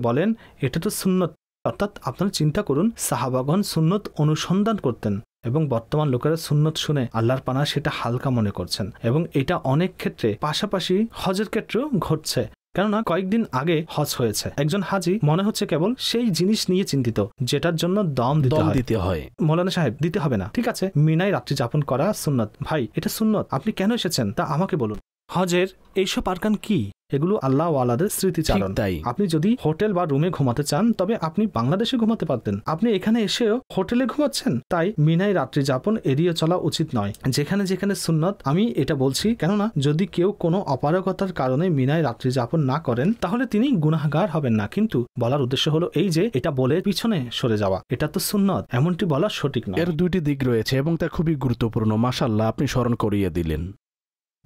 বলেন এটা তো সুন্নত। অর্থাৎ আপনারা চিন্তা করুন, সাহাবাগণ সুন্নত অনুসন্ধান করতেন এবং বর্তমান লোকেরা সুন্নত শুনে আল্লাহর পানা সেটা হালকা মনে করছেন। এবং এটা অনেক ক্ষেত্রে, পাশাপাশি হজের ক্ষেত্রেও ঘটছে। কেননা কয়েকদিন আগে হজ হয়েছে, একজন হাজি মনে হচ্ছে কেবল সেই জিনিস নিয়ে চিন্তিত যেটার জন্য দম দিতে হয়। মৌলানা সাহেব, দিতে হবে না, ঠিক আছে, মিনায় রাত্রি যাপন করা সুন্নত। ভাই, এটা সুন্নত, আপনি কেন এসেছেন তা আমাকে বলুন। হজের এইসব আরকান কি? এগুলো আল্লাহ ওয়ালাদের স্মৃতিচারণ। আপনি যদি হোটেল বা রুমে ঘুমাতে চান তবে আপনি বাংলাদেশে ঘুমাতে পারতেন, আপনি এখানে এসেও হোটেলে ঘুমাচ্ছেন। তাই মিনায় রাত্রি যাপন এড়িয়ে চলা উচিত নয়। যেখানে যেখানে সুন্নত, আমি এটা বলছি কেননা যদি কেউ কোনো অপারগতার কারণে মিনায় রাত্রি যাপন না করেন তাহলে তিনি গুনাহগার হবেন না। কিন্তু বলার উদ্দেশ্য হলো এই যে এটা বলে পিছনে সরে যাওয়া, এটা তো সুন্নত, এমনটি বলা সঠিক নয়। এর দুইটি দিক রয়েছে এবং তা খুবই গুরুত্বপূর্ণ। মাশাআল্লাহ, আপনি স্মরণ করিয়ে দিলেন।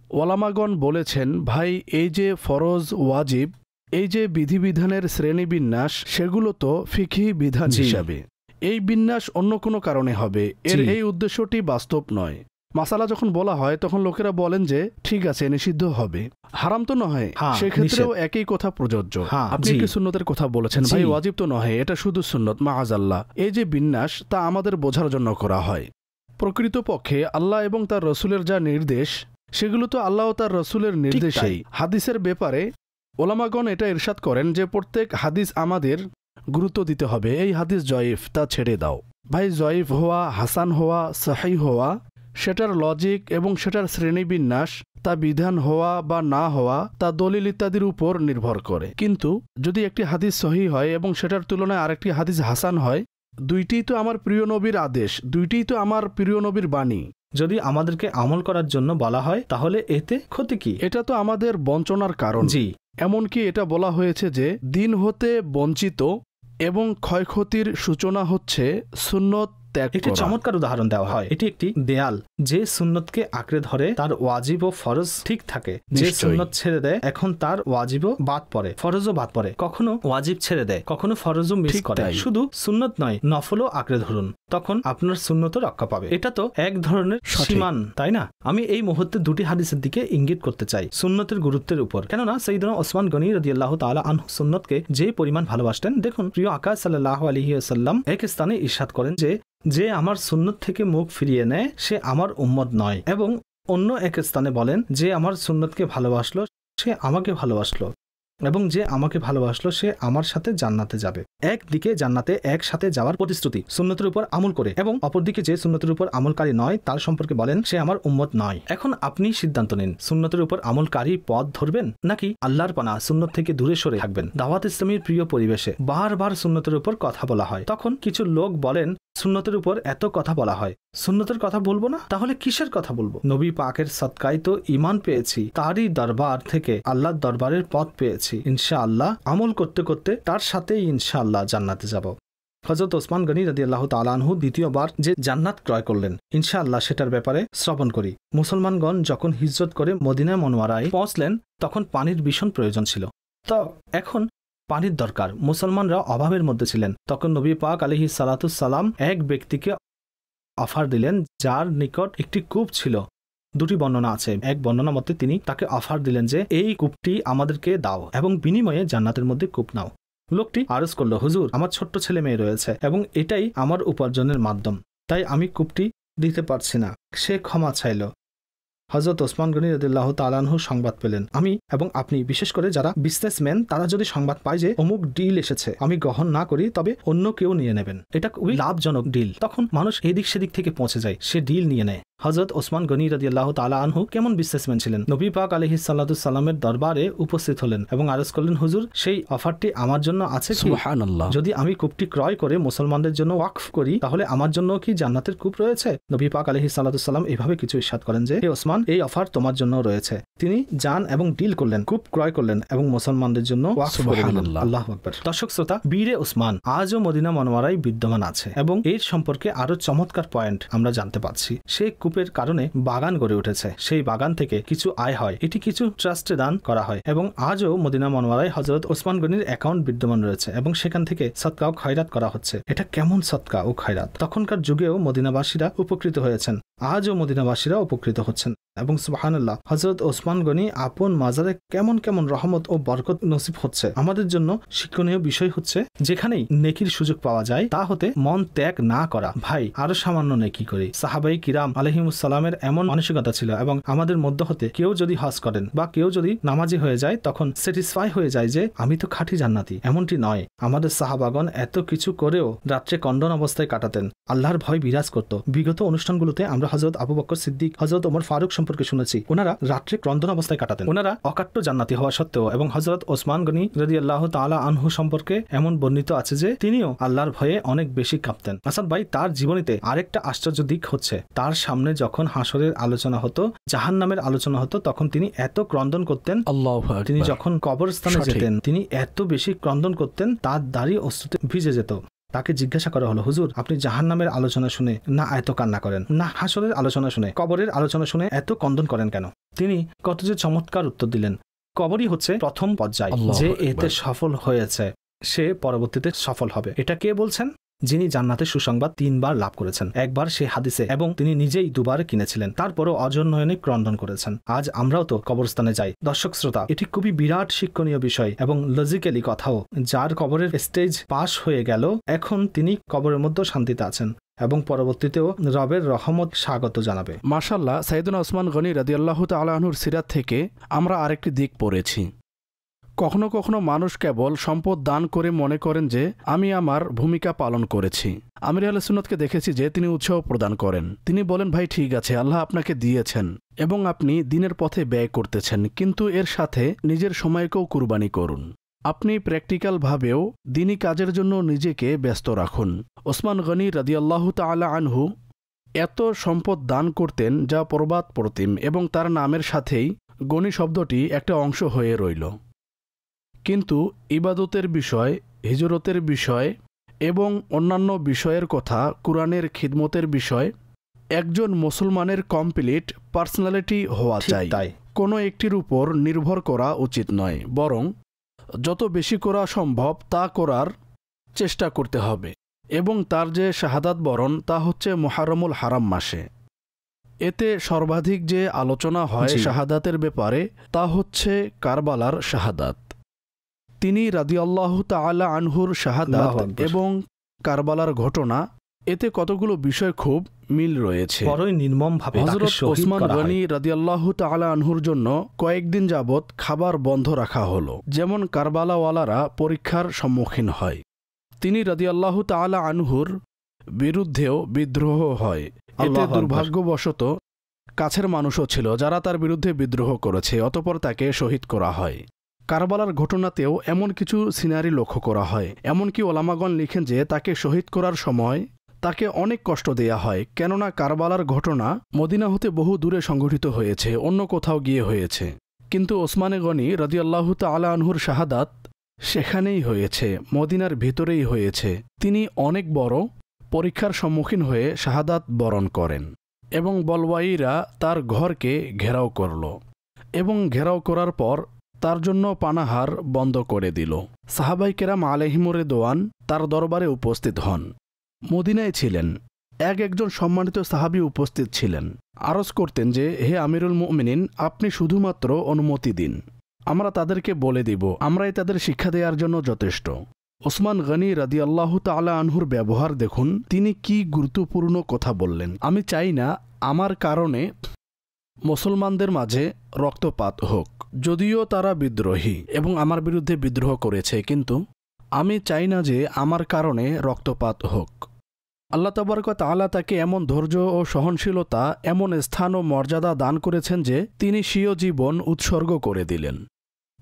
ওলামাগণ বলেছেন, ভাই, এই যে ফরজ, ওয়াজিব, এই যে বিধিবিধানের শ্রেণীবিন্যাস, সেগুলো তো ফিকহি বিধান হিসাবে। এই বিন্যাস অন্য কোনো কারণে হবে, এর এই উদ্দেশ্যটি বাস্তব নয়। মাসালা যখন বলা হয় তখন লোকেরা বলেন যে ঠিক আছে, নিষিদ্ধ হবে, হারাম তো নয়, সেক্ষেত্রেও একই কথা প্রযোজ্য। আপনি কি সুন্নতের কথা বলেছেন, ভাই ওয়াজিব তো নয়, এটা শুধু সুন্নত, মাআজাল্লাহ। এই যে বিন্যাস, তা আমাদের বোঝার জন্য করা হয়। প্রকৃতপক্ষে আল্লাহ এবং তার রসুলের যা নির্দেশ, সেগুলো তো আল্লাহ ও তার রসুলের নির্দেশেই। হাদিসের ব্যাপারে ওলামাগণ এটা ইরশাদ করেন যে প্রত্যেক হাদিস আমাদের গুরুত্ব দিতে হবে। এই হাদিস জয়ীফ, তা ছেড়ে দাও। ভাই, জয়ীফ হওয়া, হাসান হওয়া, সহিহ হওয়া, সেটার লজিক এবং সেটার শ্রেণীবিন্যাস, তা বিধান হওয়া বা না হওয়া, তা দলিল ইত্যাদির উপর নির্ভর করে। কিন্তু যদি একটি হাদিস সহিহ হয় এবং সেটার তুলনায় আরেকটি হাদিস হাসান হয়, দুইটিই তো আমার প্রিয় নবীর আদেশ, দুইটিই তো আমার প্রিয় নবীর বাণী। যদি আমাদেরকে আমল করার জন্য বলা হয় তাহলে এতে ক্ষতি কি? এটা তো আমাদের বঞ্চনার কারণ। এমনকি এটা বলা হয়েছে যে দিন হতে বঞ্চিত এবং ক্ষয়ক্ষতির সূচনা হচ্ছে সুন্নত ত্যাগ করা। একটি চমৎকার উদাহরণ দেওয়া হয়। এটি একটি দেয়াল, যে সুন্নতকে আঁকড়ে ধরে তার ওয়াজিব ও ফরজ ঠিক থাকে। যে সুন্নত ছেড়ে দেয় এখন তার ওয়াজিবও বাদ পড়ে, ফরজও বাদ পড়ে। কখনো ওয়াজিব ছেড়ে দেয়, কখনো ফরজও মিস করে। শুধু সুন্নত নয়, নফলও আঁকড়ে ধরুন, তখন আপনার সুন্নতও রক্ষা পাবে। এটা তো এক ধরনের সীমান, তাই না? আমি এই মুহূর্তে দুটি হাদিসের দিকে ইঙ্গিত করতে চাই সুন্নতের গুরুত্বের উপর। কেননা সাইয়্যিদুনা ওসমান গনি রাদিয়াল্লাহু তাআলা আনহু সুন্নতকে যে পরিমাণ ভালোবাসতেন, দেখুন প্রিয় আকা সাল্লাল্লাহু আলাইহি ওয়াসাল্লাম এক স্থানে ইরশাদ করেন যে যে আমার সুন্নত থেকে মুখ ফিরিয়ে নেয় সে আমার উম্মত নয়। এবং অন্য এক স্থানে বলেন, যে আমার সুন্নতকে ভালোবাসলো সে আমাকে ভালোবাসলো, এবং যে আমাকে ভালোবাসলো সে আমার সাথে জান্নাতে যাবে। একদিকে জান্নাতে একসাথে যাওয়ার প্রতিশ্রুতি সুন্নতের উপর আমল করে, এবং অপরদিকে যে সুন্নতের উপর আমলকারী নয় তার সম্পর্কে বলেন সে আমার উম্মত নয়। এখন আপনি সিদ্ধান্ত নিন, সুন্নতের উপর আমলকারী পথ ধরবেন নাকি আল্লাহর পানা সুন্নত থেকে দূরে সরে থাকবেন। দাওয়াত ইসলামীর প্রিয় পরিবেশে বারবার সুন্নতের উপর কথা বলা হয়। তখন কিছু লোক বলেন সুন্নতের উপর এত কথা বলা হয়, সুন্নতের কথা বলবো না, তাহলে কিসের কথা বলবো? নবী পাকের সদকায় তো ঈমান পেয়েছি, তারই দরবার থেকে আল্লাহর দরবারের পথ পেয়েছি। ইনশাআল্লাহ আমল করতে করতে তার সাথেই ইনশাআল্লাহ জান্নাতে যাব। হযরত ওসমান গনি রাদিয়াল্লাহু তাআলা আনহু দ্বিতীয়বার যে জান্নাত ক্রয় করলেন, ইনশাআল্লাহ সেটার ব্যাপারে শ্রবণ করি। মুসলমানগণ যখন হিজরত করে মদিনা মুনওয়ারায় পৌঁছলেন তখন পানির ভীষণ প্রয়োজন ছিল। তো এখন পানির দরকার, মুসলমানরা অভাবের মধ্যে ছিলেন। তখন নবী পাক আলাইহিস সালাতুস সালাম এক ব্যক্তিকে অফার দিলেন যার নিকট একটি কূপ ছিল। দুটি বর্ণনা আছে। এক বর্ণনা মতে তিনি তাকে অফার দিলেন যে এই কূপটি আমাদেরকে দাও এবং বিনিময়ে জান্নাতের মধ্যে কূপ নাও। লোকটি আরজ করল, হুজুর আমার ছোট্ট ছেলে মেয়ে রয়েছে এবং এটাই আমার উপার্জনের মাধ্যম, তাই আমি কূপটি দিতে পারছি না। সে ক্ষমা চাইল। হযরত ওসমান গনি রাদিয়াল্লাহু তাআলা আনহু সংবাদ পেলেন। আমি এবং আপনি, বিশেষ করে যারা বিজনেসম্যান, তারা যদি সংবাদ পায় যে অমুক ডিল এসেছে, আমি গ্রহণ না করি তবে অন্য কেউ নিয়ে নেবেন, এটা খুবই লাভজনক ডিল, তখন মানুষ এদিক সেদিক থেকে পৌঁছে যায়, সে ডিল নিয়ে নেয়। হযরত ওসমান গনি রাদিয়াল্লাহু তাআলা আনহু কেমন বিজনেসম্যান ছিলেন? নবী পাক আলাইহিস সালাতু সালামের দরবারে উপস্থিত হলেন এবং আরজ করলেন, হুজুর সেই অফারটি আমার জন্য আছে কি? সুবহানাল্লাহ। যদি আমি কূপটি ক্রয় করে মুসলমানদের জন্য ওয়াকফ করি তাহলে আমার জন্য কি জান্নাতের কূপ রয়েছে? নবী পাক আলাইহিস সালাতু সালাম এভাবে কিছু ইরশাদ করেন যে, হে ওসমান, এই অফার তোমার জন্য রয়েছে। তিনি যান এবং ডিল করলেন, কূপ ক্রয় করলেন এবং মুসলমানদের জন্য ওয়াকফ করে দিলেন। আল্লাহু আকবার। দর্শক শ্রোতা, বীরে ওসমান আজও মদিনা মুনওয়ারায় বিদ্যমান আছে এবং এর সম্পর্কে আরো চমৎকার পয়েন্ট আমরা জানতে পারছি। সেই কূপের কারণে বাগান গড়ে উঠেছে, সেই বাগান থেকে কিছু আয় হয়, এটি কিছু ট্রাস্টে দান করা হয় এবং আজও মদিনা মুনওয়ারায় হযরত ওসমান গনির অ্যাকাউন্ট বিদ্যমান রয়েছে এবং সেখান থেকে সদকা ও খয়রাত করা হচ্ছে। এটা কেমন সদকা ও খয়রাত! তখনকার যুগেও মদিনাবাসীরা উপকৃত হয়েছেন, আজও মদিনাবাসীরা উপকৃত হচ্ছেন। এবং সুবহানাল্লাহ, হযরত ওসমান গনি আপন মাজারে কেমন কেমন রহমত ও বরকত নসিব হচ্ছে। আমাদের জন্য শিক্ষণীয় বিষয় হচ্ছে, যেখানেই নেকির সুযোগ পাওয়া যায় তা হতে মন ত্যাগ না করা। ভাই, আরো সামান্য নেকি করি। সাহাবাই কিরাম আলাইহিমুস সালামের এমন মানসিকতা ছিল এবং আমাদের মধ্য হতে কেউ যদি হজ করেন বা কেউ যদি নামাজি হয়ে যায় তখন স্যাটিসফাই হয়ে যায় যে আমি তো খাঁটি জান্নাতি। এমনটি নয়। আমাদের সাহাবাগণ এত কিছু করেও রাত্রে কন্ডন অবস্থায় কাটাতেন, আল্লাহর ভয় বিরাজ করত। বিগত অনুষ্ঠানগুলোতে আমরা হযরত আবু বকর সিদ্দিক, হযরত ওমর ফারুক সম্পর্কে শুনেছি, ওনারা রাত্রে ক্রন্দন অবস্থায় কাটাতেন। ওনারা অকাট্য জান্নাতি হওয়া সত্ত্বেও। এবং হযরত ওসমান গনি রাদিয়াল্লাহু তাআলা আনহু সম্পর্কে এমন বর্ণিত আছে যে তিনিও আল্লাহর ভয়ে অনেক বেশি কাঁপতেন। আসাদ ভাই, তার জীবনীতে আরেকটা আশ্চর্য দিক হচ্ছে, তার সামনে যখন হাসরের আলোচনা হতো, জাহান্নামের আলোচনা হতো, তখন তিনি এত ক্রন্দন করতেন। আল্লাহু আকবার। তিনি যখন কবরস্থানে যেতেন তিনি এত বেশি ক্রন্দন করতেন, তার দাড়ি অশ্রুতে ভিজে যেত। তাকে জিজ্ঞাসা করা হলো, হুজুর আপনি জাহান্নামের আলোচনা শুনে না এত কান্না করেন, না হাসরের আলোচনা শুনে, কবরের আলোচনা শুনে এত ক্রন্দন করেন কেন? তিনি কত যে চমৎকার উত্তর দিলেন। কবরই হচ্ছে প্রথম পর্যায়, যে এতে সফল হয়েছে সে পরবর্তীতে সফল হবে। এটা কে বলছেন? যিনি জান্নাতের সুসংবাদ 3 বার লাভ করেছেন। একবার সে হাদিসে এবং তিনি নিজেই 2 বার কিনেছিলেন, তারপরও অজর নয়নে ক্রন্দন করেছেন। আজ আমরাও তো কবরস্থানে যাই। দর্শক শ্রোতা, এটি খুবই বিরাট শিক্ষণীয় বিষয় এবং লজিক্যালি কথাও। যার কবরের স্টেজ পাস হয়ে গেল, এখন তিনি কবরের মধ্যে শান্তিতে আছেন এবং পরবর্তীতেও রবের রহমত স্বাগত জানাবে। মাশাআল্লাহ, সাইয়েদনা ওসমান গনি রাদিয়াল্লাহু তাআলা আনহুর সিরাত থেকে আমরা আরেকটি দিক পড়েছি। কখনো কখনো মানুষ কেবল সম্পদ দান করে মনে করেন যে আমি আমার ভূমিকা পালন করেছি। আমির আহলে সুন্নাতকে দেখেছি যে তিনি উৎসাহ প্রদান করেন। তিনি বলেন, ভাই ঠিক আছে, আল্লাহ আপনাকে দিয়েছেন এবং আপনি দিনের পথে ব্যয় করতেছেন, কিন্তু এর সাথে নিজের সময়কেও কুরবানি করুন। আপনি প্র্যাকটিক্যালভাবেও দিনী কাজের জন্য নিজেকে ব্যস্ত রাখুন। ওসমান গনি রাদিয়াল্লাহু তাআলা আনহু এত সম্পদ দান করতেন যা প্রবাদ প্রতিম, এবং তার নামের সাথেই গনি শব্দটি একটা অংশ হয়ে রইল। কিন্তু ইবাদতের বিষয়, হিজরতের বিষয় এবং অন্যান্য বিষয়ের কথা, কুরআনের খিদমতের বিষয় একজন মুসলমানের কমপ্লিট পার্সোনালিটি হওয়া চাই। কোনো একটির উপর নির্ভর করা উচিত নয়, বরং যত বেশি করা সম্ভব তা করার চেষ্টা করতে হবে। এবং তার যে শাহাদাত বরণ, তা হচ্ছে মুহাররমুল হারাম মাসে। এতে সর্বাধিক যে আলোচনা হয় শাহাদাতের ব্যাপারে তা হচ্ছে কারবালার শাহাদাত। তিনি রাদিয়াল্লাহু তাআলা আনহুর শাহাদাত এবং কারবালার ঘটনা এতে কতগুলো বিষয় খুব মিল রয়েছে। বড়ই নির্মমভাবে তাকে হযরত শহীদ ওসমান করা গনি হয়। রাদিয়াল্লাহু তাআলা আনহুর জন্য কয়েকদিন যাবৎ খাবার বন্ধ রাখা হলো, যেমন কারবালাওয়ালারা পরীক্ষার সম্মুখীন হয়। তিনি রাদিয়াল্লাহু তাআলা আনহুর বিরুদ্ধেও বিদ্রোহ হয়। এতে আল্লাহু আকবার। দুর্ভাগ্যবশত কাছের মানুষও ছিল যারা তার বিরুদ্ধে বিদ্রোহ করেছে, অতঃপর তাকে শহীদ করা হয়। কারবালার ঘটনাতেও এমন কিছু সিনারি লক্ষ্য করা হয়। এমনকি ওলামাগণ লিখেন যে তাকে শহীদ করার সময় তাকে অনেক কষ্ট দেয়া হয়, কেননা কারবালার ঘটনা মদিনা হতে বহু দূরে সংঘটিত হয়েছে, অন্য কোথাও গিয়ে হয়েছে। কিন্তু ওসমানে গনি রাদিয়াল্লাহু তাআলা আনহুর শাহাদাত সেখানেই হয়েছে, মদিনার ভিতরেই হয়েছে। তিনি অনেক বড় পরীক্ষার সম্মুখীন হয়ে শাহাদাত বরণ করেন এবং বলওয়াইরা তার ঘরকে ঘেরাও করল এবং ঘেরাও করার পর তার জন্য পানাহার বন্ধ করে দিল। সাহাবাই কেরাম আলাইহিমুর রিদওয়ান তার দরবারে উপস্থিত হন। মদিনায় ছিলেন একজন সম্মানিত সাহাবী উপস্থিত ছিলেন। আরজ করতেন যে, হে আমিরুল মুমিনিন, আপনি শুধুমাত্র অনুমতি দিন, আমরা তাদেরকে বলে দিব, আমরাই তাদের শিক্ষা দেওয়ার জন্য যথেষ্ট। ওসমান গনি রাদিয়াল্লাহু তাআলা আনহুর ব্যবহার দেখুন, তিনি কি গুরুত্বপূর্ণ কথা বললেন। আমি চাই না আমার কারণে মুসলমানদের মাঝে রক্তপাত হোক, যদিও তারা বিদ্রোহী এবং আমার বিরুদ্ধে বিদ্রোহ করেছে, কিন্তু আমি চাই না যে আমার কারণে রক্তপাত হোক। আল্লাহ তাবারক ওয়া তাআলা তাকে এমন ধৈর্য ও সহনশীলতা, এমন স্থান ও মর্যাদা দান করেছেন যে তিনি স্বীয় জীবন উৎসর্গ করে দিলেন,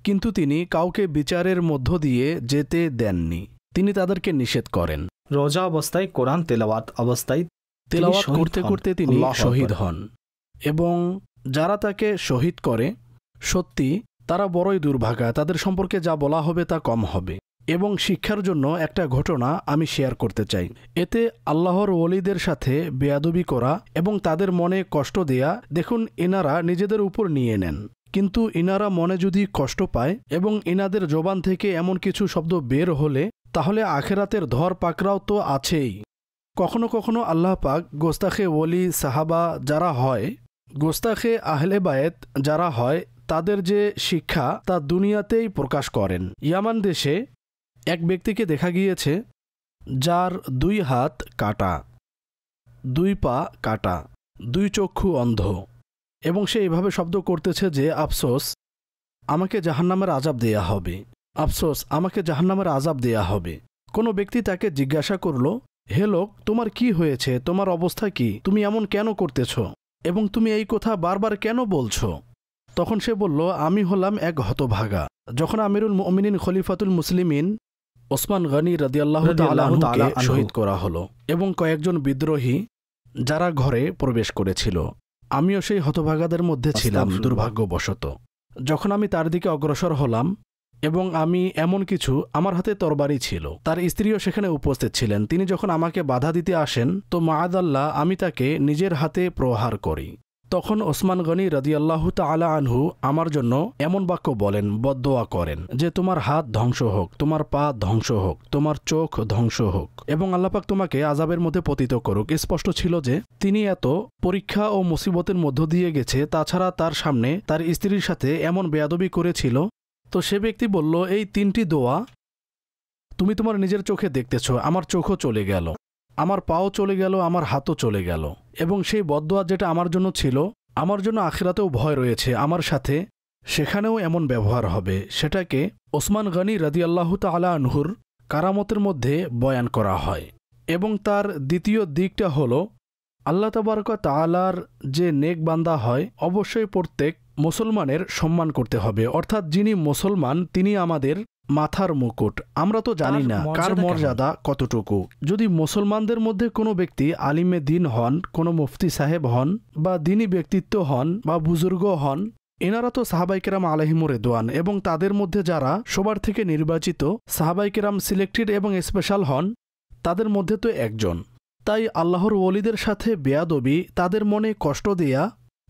কিন্তু তিনি কাউকে বিচারের মধ্য দিয়ে যেতে দেননি। তিনি তাদেরকে নিষেধ করেন। রোজা অবস্থায় কোরআন তেলাওয়াত অবস্থায় তেলাওয়াত শহীদ করতে হন। করতে তিনি আল্লাহু আকবার। শহীদ হন এবং যারা তাকে শহীদ করে সত্যি তারা বড়ই দুর্ভাগা, তাদের সম্পর্কে যা বলা হবে তা কম হবে। এবং শিক্ষার জন্য একটা ঘটনা আমি শেয়ার করতে চাই। এতে আল্লাহর ওলিদের সাথে বেয়াদবি করা এবং তাদের মনে কষ্ট দেয়া, দেখুন এনারা নিজেদের উপর নিয়ে নেন, কিন্তু ইনারা মনে যদি কষ্ট পায় এবং ইনাদের জবান থেকে এমন কিছু শব্দ বের হলে, তাহলে আখেরাতের ধর পাকড়াও তো আছেই। কখনো কখনো আল্লাহ পাক গোস্তাখে ওলি সাহাবা যারা হয়, গোস্তাখে আহলে বায়েত যারা হয়, তাদের যে শিক্ষা তা দুনিয়াতেই প্রকাশ করেন। ইয়ামান দেশে এক ব্যক্তিকে দেখা গিয়েছে যার 2 হাত কাটা, 2 পা কাটা, 2 চক্ষু অন্ধ, এবং সে এভাবে শব্দ করতেছে যে, আফসোস আমাকে জাহান্নামের আযাব দেয়া হবে, আফসোস আমাকে জাহান্নামের আযাব দেয়া হবে। কোনো ব্যক্তি তাকে জিজ্ঞাসা করল, হে লোক, তোমার কি হয়েছে, তোমার অবস্থা কি, তুমি এমন কেন করতেছ এবং তুমি এই কথা বারবার কেন বলছো? তখন সে বলল, আমি হলাম এক হতভাগা। যখন আমিরুল মুমিনিন খলিফাতুল মুসলিমিন ওসমান গনি রাদিয়াল্লাহু তাআলা আনহুকে শহীদ করা হলো এবং কয়েকজন বিদ্রোহী যারা ঘরে প্রবেশ করেছিল, আমিও সেই হতভাগাদের মধ্যে ছিলাম দুর্ভাগ্যবশত। যখন আমি তার দিকে অগ্রসর হলাম এবং আমি এমন কিছু, আমার হাতে তরবারি ছিল, তার স্ত্রীও সেখানে উপস্থিত ছিলেন, তিনি যখন আমাকে বাধা দিতে আসেন তো মাআদাল্লাহ আমি তাকে নিজের হাতে প্রহার করি। তখন ওসমান গনি রাদিয়াল্লাহু তাআলা আনহু আমার জন্য এমন বাক্য বলেন, বদদোয়া করেন যে তোমার হাত ধ্বংস হোক, তোমার পা ধ্বংস হোক, তোমার চোখ ধ্বংস হোক এবং আল্লাহ পাক তোমাকে আযাবের মধ্যে পতিত করুক। স্পষ্ট ছিল যে তিনি এত পরীক্ষা ও মুসিবতের মধ্য দিয়ে গেছে, তাছাড়া তার সামনে তার স্ত্রীর সাথে এমন বেয়াদবি করেছিল। তো সে ব্যক্তি বলল, এই 3টি দোয়া তুমি তোমার নিজের চোখে দেখতেছ, আমার চোখও চলে গেল, আমার পাও চলে গেল, আমার হাতও চলে গেল, এবং সেই বদদোয়া যেটা আমার জন্য ছিল, আমার জন্য আখিরাতেও ভয় রয়েছে আমার সাথে, সেখানেও এমন ব্যবহার হবে। সেটাকে ওসমান গনি রাদিয়াল্লাহু তাআলা আনহুর কারামতের মধ্যে বয়ান করা হয়। এবং তার দ্বিতীয় দিকটা হলো, আল্লাহ তাবারক ওয়া তাআলার যে নেক বান্দা হয়, অবশ্যই প্রত্যেক মুসলমানের সম্মান করতে হবে। অর্থাৎ যিনি মুসলমান তিনি আমাদের মাথার মুকুট। আমরা তো জানি না কার মর্যাদা কতটুকু। যদি মুসলমানদের মধ্যে কোনো ব্যক্তি আলিমে দিন হন, কোনো মুফতি সাহেব হন, বা দিনী ব্যক্তিত্ব হন, বা বুজুর্গ হন, এনারা তো সাহাবাই কেরাম আলাইহিমুর রিদওয়ান, এবং তাদের মধ্যে যারা সবার থেকে নির্বাচিত সাহাবাই কেরাম সিলেক্টেড এবং স্পেশাল হন, তাদের মধ্যে তো একজন। তাই আল্লাহর ওলিদের সাথে বেয়াদবি, তাদের মনে কষ্ট দেয়া,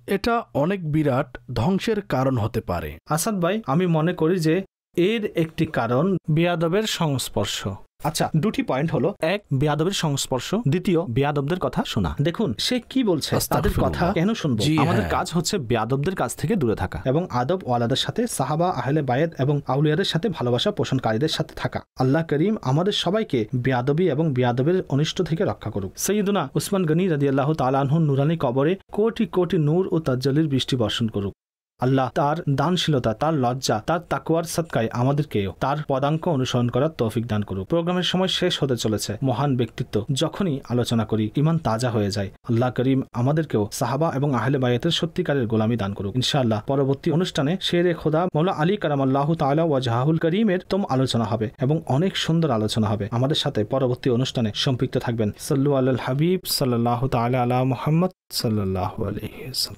এটা অনেক বিরাট ধ্বংসের কারণ হতে পারে। আসাদ ভাই, আমি মনে করি যে এর একটি কারণ বেয়াদবের সংস্পর্শ। আচ্ছা, দুটি পয়েন্ট হলো, এক বেয়াদবের সংস্পর্শ, দ্বিতীয় বেয়াদবদের কথা শোনা। দেখুন সে কি বলছে, তাদের কথা কেন শুনবো? আমাদের কাজ হচ্ছে বেয়াদবদের কাছ থেকে দূরে থাকা এবং আদব ওয়ালাদের সাথে, সাহাবা, আহলে বায়েত এবং আউলিয়াদের সাথে ভালোবাসা পোষণকারীদের সাথে থাকা। আল্লাহ করিম আমাদের সবাইকে বেয়াদবি এবং বেয়াদবের অনিষ্ট থেকে রক্ষা করুক। সৈয়দুনা উসমান গনি রাদিয়াল্লাহু তাআলা আনহুর নুরানি কবরে কোটি কোটি নূর ও তাজ্জালির বৃষ্টি বর্ষণ করুক। আল্লাহ তার দানশীলতা, তার লজ্জা, তার তাকওয়ার সদকায় আমাদেরকেও তার পদাঙ্ক অনুসরণ করার তৌফিক দান করুক। প্রোগ্রামের সময় শেষ হতে চলেছে। মহান ব্যক্তিত্ব যখনই আলোচনা করি ইমান তাজা হয়ে যায়। আল্লাহ করিম আমাদেরকেও সাহাবা এবং আহলে বায়াতের সত্যিকারের গোলামি দান করুক ইনশাআল্লাহ। পরবর্তী অনুষ্ঠানে শেরে খোদা মওলা আলী কারামাল্লাহু তাআলা ওয়াজহাহুল করিমের উত্তম আলোচনা হবে এবং অনেক সুন্দর আলোচনা হবে। আমাদের সাথে পরবর্তী অনুষ্ঠানে সম্পৃক্ত থাকবেন। সাল্লু আলাল হাবিব সাল্লাল্লাহু তাআলা আলা মুহাম্মদ সাল্লাল্লাহু আলাইহি ওয়াসাল্লাম।